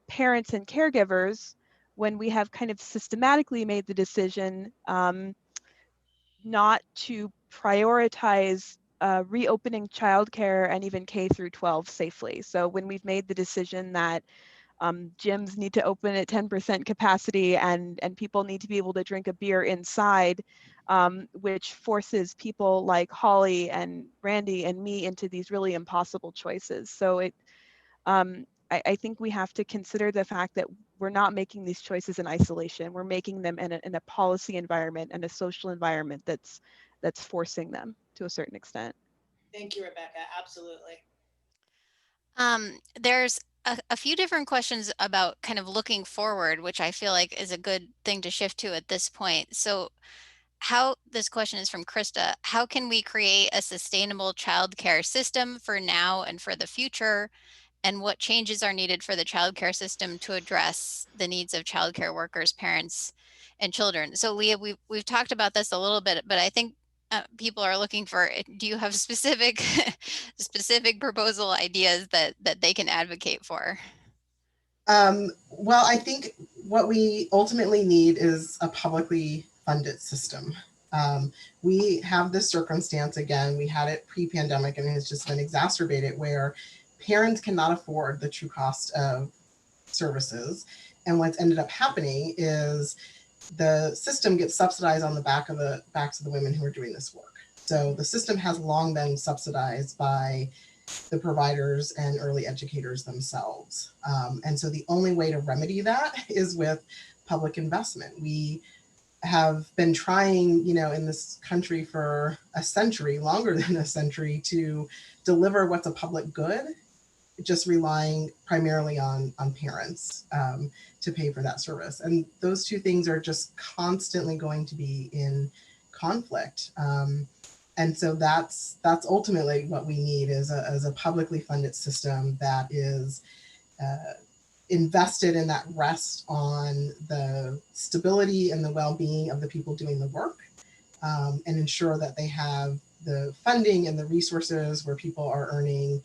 Speaker 3: parents and caregivers when we have kind of systematically made the decision not to prioritize reopening childcare and even K through 12 safely. So when we've made the decision that gyms need to open at 10% capacity and people need to be able to drink a beer inside, which forces people like Holly and Randy and me into these really impossible choices. So I think we have to consider the fact that we're not making these choices in isolation. We're making them in a policy environment and a social environment that's forcing them to a certain extent.
Speaker 5: Thank you, Rebecca. Absolutely.
Speaker 1: There's a few different questions about kind of looking forward, which I feel like is a good thing to shift to at this point. So this question is from Krista. How can we create a sustainable childcare system for now and for the future? And what changes are needed for the childcare system to address the needs of childcare workers, parents, and children? So Leah, we've talked about this a little bit, but I think people are looking for, do you have specific proposal ideas that they can advocate for?
Speaker 4: Well, I think what we ultimately need is a publicly funded system. We have this circumstance again, we had it pre-pandemic and it has just been exacerbated where parents cannot afford the true cost of services. And what's ended up happening is the system gets subsidized on the backs of the women who are doing this work. So the system has long been subsidized by the providers and early educators themselves. And so the only way to remedy that is with public investment. We have been trying, in this country for a century, longer than a century, to deliver what's a public good, just relying primarily on parents to pay for that service. And those two things are just constantly going to be in conflict. And so that's ultimately what we need is a publicly funded system that is invested in that rest on the stability and the well-being of the people doing the work, and ensure that they have the funding and the resources where people are earning,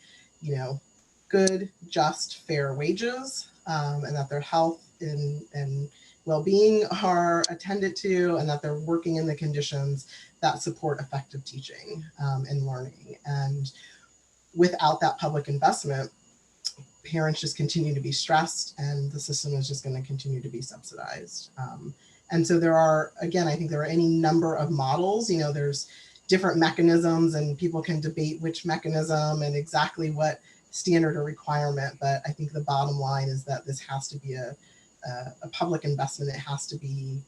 Speaker 4: good, just, fair wages, and that their health and well-being are attended to, and that they're working in the conditions that support effective teaching and learning. And without that public investment, parents just continue to be stressed, and the system is just going to continue to be subsidized. And so there are, again, I think there are any number of models. There's different mechanisms, and people can debate which mechanism and exactly what standard or requirement. But I think the bottom line is that this has to be a public investment. It has to be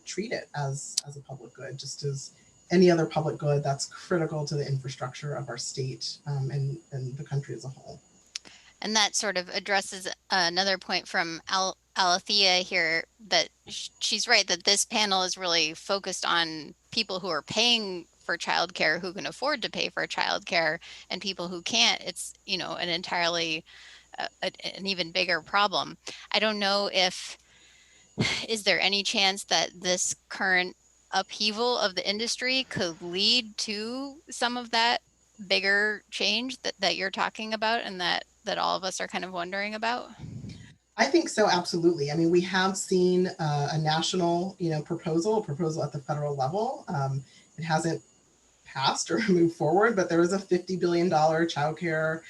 Speaker 4: treated as a public good, just as any other public good that's critical to the infrastructure of our state and the country as a whole.
Speaker 1: And that sort of addresses another point from Alethea here, that she's right, that this panel is really focused on people who are paying for childcare, who can afford to pay for childcare, and people who can't. It's, an entirely an even bigger problem. I don't know is there any chance that this current upheaval of the industry could lead to some of that bigger change that you're talking about, and that all of us are kind of wondering about?
Speaker 4: I think so, absolutely. I mean, we have seen a national, proposal at the federal level. It hasn't passed or moved forward, but there is a $50 billion childcare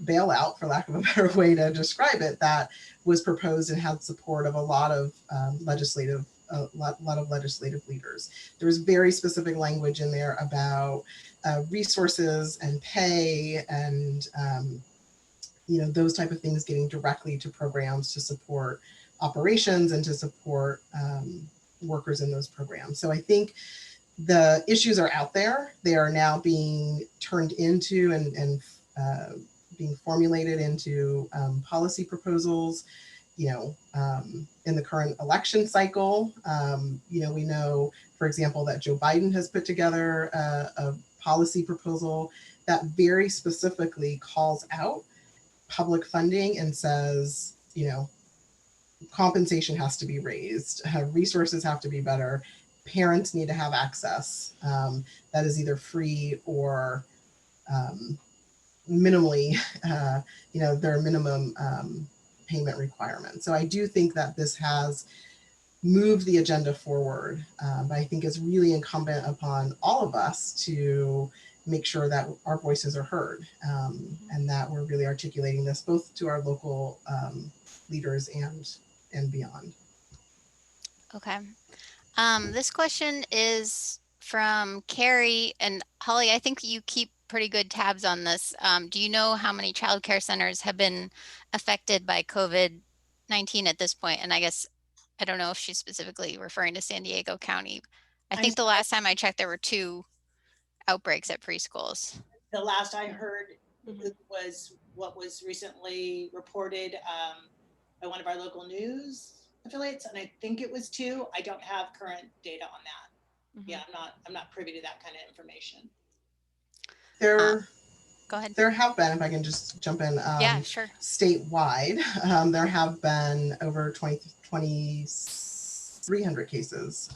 Speaker 4: bailout, for lack of a better way to describe it, that was proposed and had support of a lot of legislative leaders. There was very specific language in there about resources and pay and those type of things getting directly to programs to support operations and to support workers in those programs. So I think the issues are out there. They are now being turned into and being formulated into policy proposals. In the current election cycle, we know, for example, that Joe Biden has put together a policy proposal that very specifically calls out public funding and says, compensation has to be raised, resources have to be better, parents need to have access that is either free or minimally, their minimum payment requirements. So I do think that this has moved the agenda forward, but I think it's really incumbent upon all of us to make sure that our voices are heard, and that we're really articulating this both to our local leaders and beyond.
Speaker 1: Okay. This question is from Carrie, and Holly, I think you keep pretty good tabs on this. Do you know how many childcare centers have been affected by COVID-19 at this point? And I guess, I don't know if she's specifically referring to San Diego County. I think the last time I checked, there were 2 outbreaks at preschools.
Speaker 5: The last I heard was what was recently reported by one of our local news affiliates, and I think it was 2. I don't have current data on that. Yeah, I'm not privy to that kind of information.
Speaker 1: Go ahead.
Speaker 4: There have been, if I can just jump in,
Speaker 1: yeah, sure.
Speaker 4: Statewide, there have been over 2,300 cases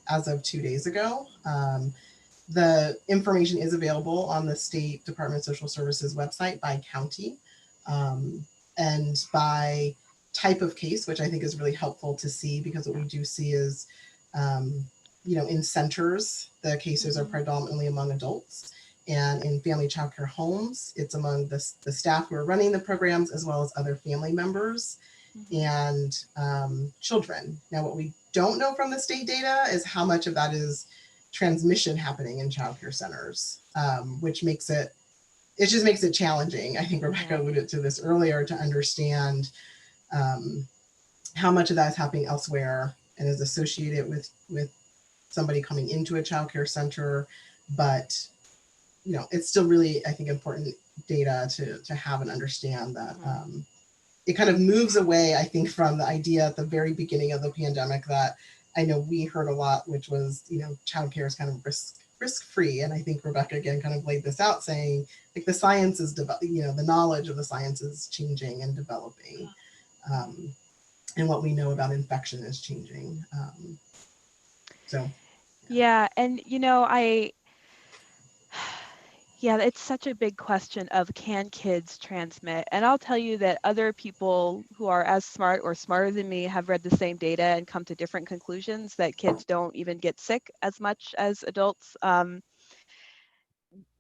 Speaker 4: as of 2 days ago. The information is available on the State Department of Social Services website by county and by type of case, which I think is really helpful to see, because what we do see is, in centers, the cases are predominantly among adults, and in family childcare homes, it's among the staff who are running the programs, as well as other family members and children. Now, what we don't know from the state data is how much of that is transmission happening in childcare centers, which makes it it just makes it challenging. I think Rebecca alluded to this earlier, to understand how much of that is happening elsewhere and is associated with somebody coming into a childcare center, but it's still really, I think, important data to have and understand that it kind of moves away, I think, from the idea at the very beginning of the pandemic that I know we heard a lot, which was, childcare is kind of risk-free. And I think Rebecca again kind of laid this out, saying like the science is the knowledge of the science is changing and developing, and what we know about infection is changing.
Speaker 3: Yeah, and yeah, it's such a big question of, can kids transmit? And I'll tell you that other people who are as smart or smarter than me have read the same data and come to different conclusions, that kids don't even get sick as much as adults.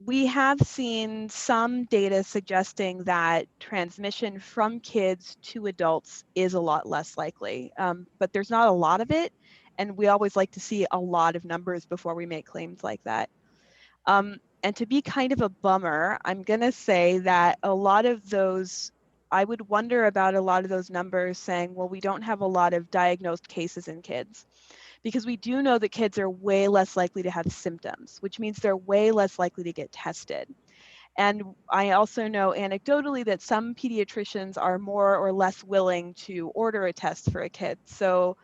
Speaker 3: We have seen some data suggesting that transmission from kids to adults is a lot less likely, but there's not a lot of it. And we always like to see a lot of numbers before we make claims like that. And to be kind of a bummer, I'm going to say that a lot of those, I would wonder about a lot of those numbers saying, well, we don't have a lot of diagnosed cases in kids, because we do know that kids are way less likely to have symptoms, which means they're way less likely to get tested. And I also know anecdotally that some pediatricians are more or less willing to order a test for a kid. So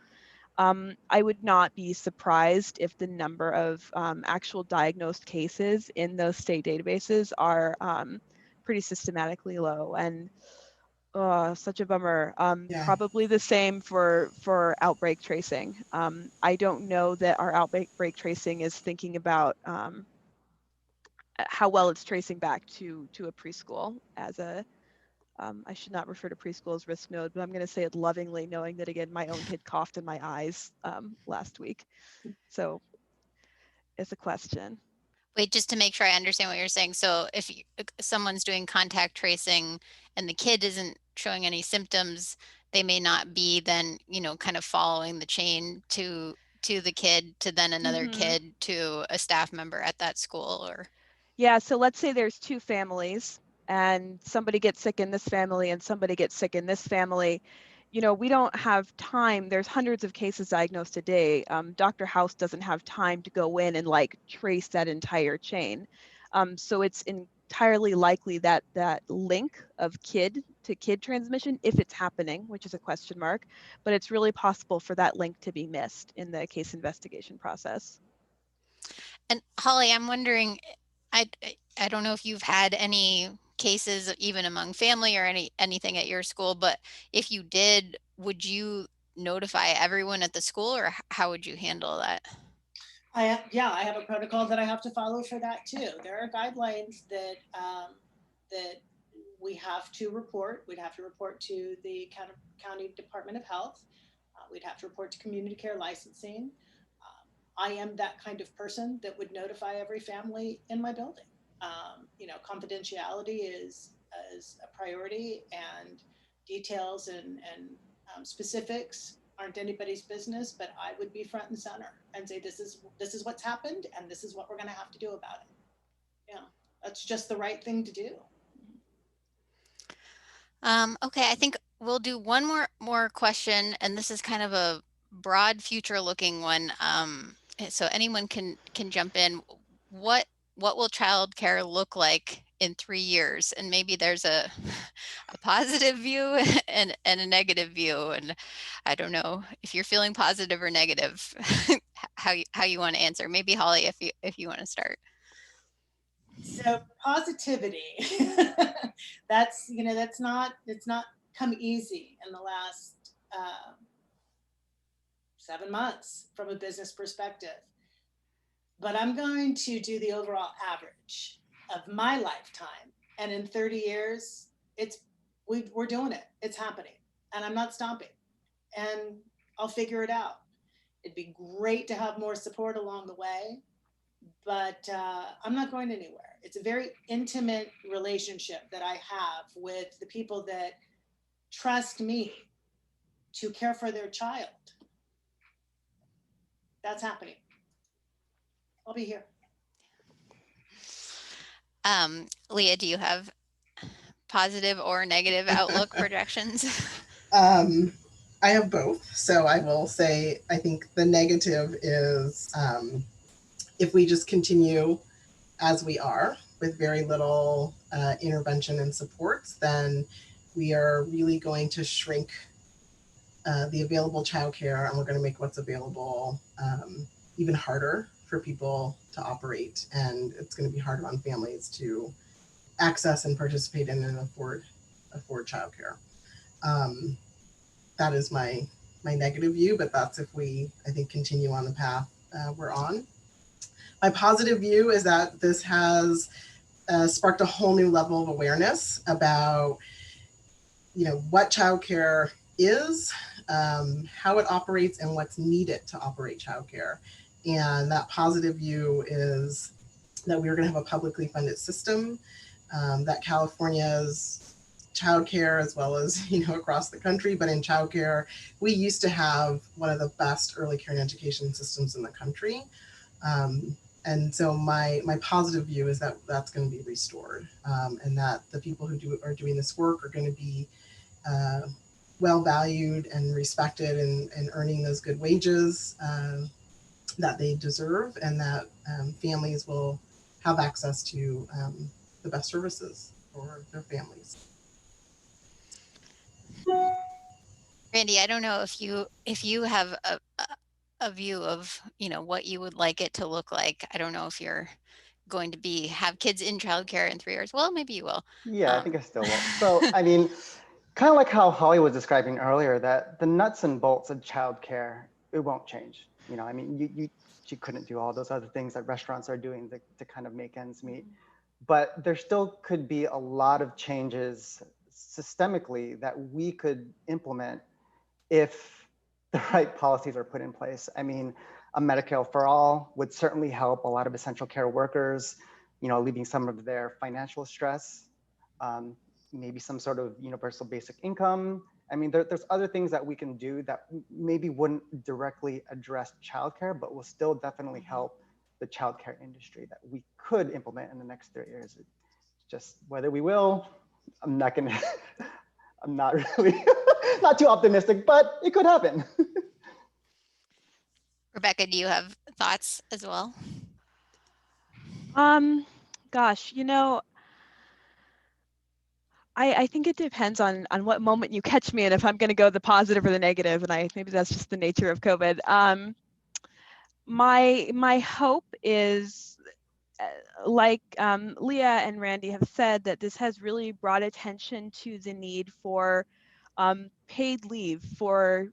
Speaker 3: I would not be surprised if the number of actual diagnosed cases in those state databases are pretty systematically low. And such a bummer. Probably the same for outbreak tracing. I don't know that our outbreak tracing is thinking about how well it's tracing back to a preschool as a I should not refer to preschool as risk node, but I'm going to say it lovingly, knowing that, again, my own kid coughed in my eyes last week. So it's a question.
Speaker 1: Wait, just to make sure I understand what you're saying. So if someone's doing contact tracing and the kid isn't showing any symptoms, they may not be then, kind of following the chain to the kid, to then another kid, to a staff member at that school, or?
Speaker 3: Yeah, so let's say there's two families and somebody gets sick in this family and somebody gets sick in this family. We don't have time. There's hundreds of cases diagnosed a day. Dr. House doesn't have time to go in and trace that entire chain. So it's entirely likely that that link of kid to kid transmission, if it's happening, which is a question mark, but it's really possible for that link to be missed in the case investigation process.
Speaker 1: And Holly, I'm wondering, I don't know if you've had any cases even among family or anything at your school, but if you did, would you notify everyone at the school, or how would you handle that?
Speaker 5: I have a protocol that I have to follow for that too. There are guidelines that that we have to report. We'd have to report to the county Department of Health. We'd have to report to community care licensing. I am that kind of person that would notify every family in my building. Confidentiality is a priority, and details and specifics aren't anybody's business, but I would be front and center and say, this is what's happened, and this is what we're going to have to do about it. That's just the right thing to do.
Speaker 1: Okay, I think we'll do one more question, and this is kind of a broad future-looking one. So anyone can jump in. What will childcare look like in 3 years? And maybe there's a positive view and a negative view. And I don't know if you're feeling positive or negative, how you want to answer. Maybe Holly, if you want to start.
Speaker 5: So positivity, it's not come easy in the last 7 months from a business perspective. But I'm going to do the overall average of my lifetime. And in 30 years, we're doing it. It's happening. And I'm not stopping. And I'll figure it out. It'd be great to have more support along the way, but I'm not going anywhere. It's a very intimate relationship that I have with the people that trust me to care for their child. That's happening. I'll be here.
Speaker 1: Leah, do you have positive or negative outlook projections?
Speaker 4: Um, I have both. So I will say, I think the negative is if we just continue as we are with very little intervention and supports, then we are really going to shrink the available childcare, and we're going to make what's available even harder for people to operate. And it's going to be harder on families to access and participate in and afford childcare. Um, that is my negative view, but that's if we, I think, continue on the path we're on. My positive view is that this has sparked a whole new level of awareness about, what childcare is, how it operates, and what's needed to operate childcare. And that positive view is that we're going to have a publicly funded system, that California's childcare, as well as across the country, but in childcare, we used to have one of the best early care and education systems in the country. And so my positive view is that that's going to be restored, and that the people who are doing this work are going to be well valued and respected, and earning those good wages that they deserve, and that families will have access to the best services for their families.
Speaker 1: Randy, I don't know if you have a view of, what you would like it to look like. I don't know if you're going to have kids in childcare in 3 years. Well, maybe you will.
Speaker 2: Yeah, I think I still will. So, I mean, kind of like how Holly was describing earlier, that the nuts and bolts of childcare, it won't change. I mean, she couldn't do all those other things that restaurants are doing to kind of make ends meet. But there still could be a lot of changes systemically that we could implement if the right policies are put in place. I mean, a Medicare for all would certainly help a lot of essential care workers, alleviating some of their financial stress. Maybe some sort of universal basic income. I mean, there's other things that we can do that maybe wouldn't directly address childcare, but will still definitely help the childcare industry that we could implement in the next 3 years. It's just whether we will, I'm not gonna, I'm not really, not too optimistic, but it could happen.
Speaker 1: Rebecca, do you have thoughts as well?
Speaker 3: Gosh, I think it depends on what moment you catch me and if I'm going to go the positive or the negative, and maybe that's just the nature of COVID. My hope is, like Leah and Randy have said, that this has really brought attention to the need for paid leave for,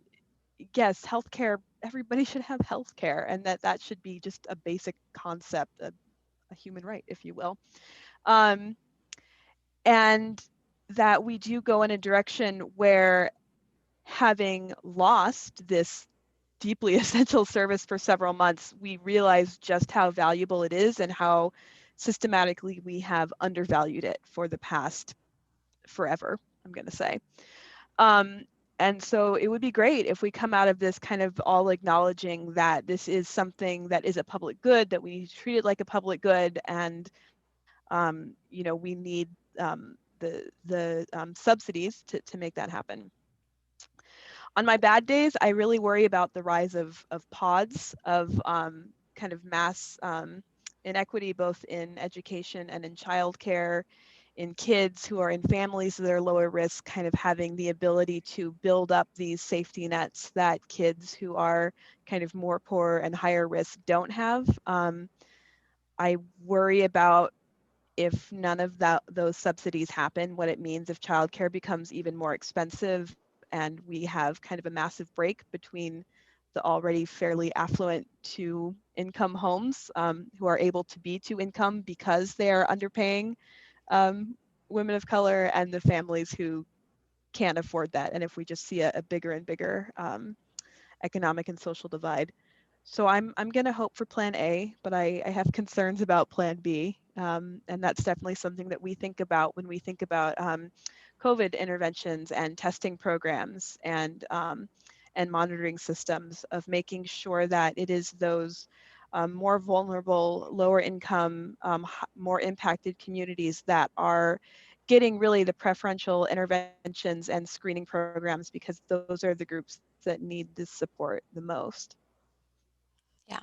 Speaker 3: yes, healthcare. Everybody should have healthcare, and that should be just a basic concept, a human right, if you will. And that we do go in a direction where, having lost this deeply essential service for several months, we realize just how valuable it is and how systematically we have undervalued it for the past forever, I'm going to say. And so it would be great if we come out of this kind of all acknowledging that this is something that is a public good, that we treat it like a public good, and we need the subsidies to make that happen. On my bad days, I really worry about the rise of pods, of kind of mass inequity, both in education and in childcare, in kids who are in families that are lower risk, kind of having the ability to build up these safety nets that kids who are kind of more poor and higher risk don't have. I worry about, if none of those subsidies happen, what it means if childcare becomes even more expensive and we have kind of a massive break between the already fairly affluent two income homes who are able to be two income because they are underpaying women of color, and the families who can't afford that. And if we just see a bigger and bigger economic and social divide. So I'm going to hope for Plan A, but I have concerns about Plan B, and that's definitely something that we think about when we think about COVID interventions and testing programs and monitoring systems, of making sure that it is those more vulnerable, lower income, more impacted communities that are getting really the preferential interventions and screening programs, because those are the groups that need this support the most.
Speaker 1: Yeah.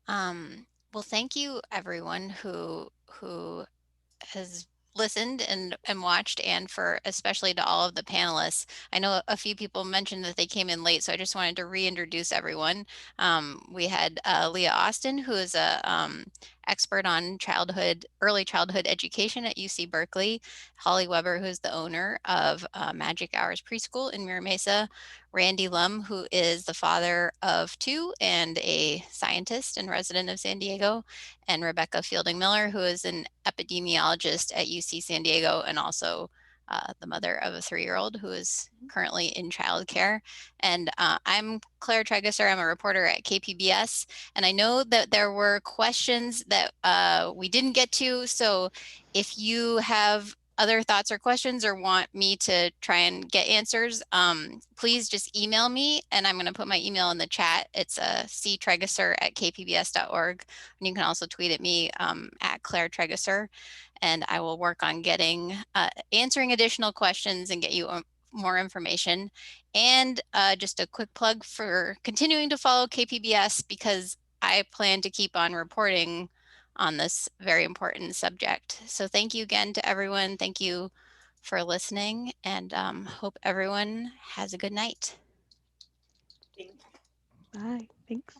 Speaker 1: Well, thank you everyone who has listened and watched, and for especially to all of the panelists. I know a few people mentioned that they came in late, so I just wanted to reintroduce everyone. We had Leah Austin, who is a expert on early childhood education at UC Berkeley, Holly Weber, who's the owner of Magic Hours Preschool in Mira Mesa, Randy Lum, who is the father of two and a scientist and resident of San Diego, and Rebecca Fielding Miller, who is an epidemiologist at UC San Diego and also the mother of a 3-year-old who is currently in childcare. And I'm Claire Tregesser. I'm a reporter at KPBS. And I know that there were questions that we didn't get to. So if you have other thoughts or questions or want me to try and get answers, please just email me, and I'm going to put my email in the chat. It's ctregesser@kpbs.org. And you can also tweet at me at Claire Tregesser, and I will work on answering additional questions and get you more information. And just a quick plug for continuing to follow KPBS, because I plan to keep on reporting on this very important subject. So thank you again to everyone. Thank you for listening, and hope everyone has a good night.
Speaker 5: Thank
Speaker 3: Bye. Thanks.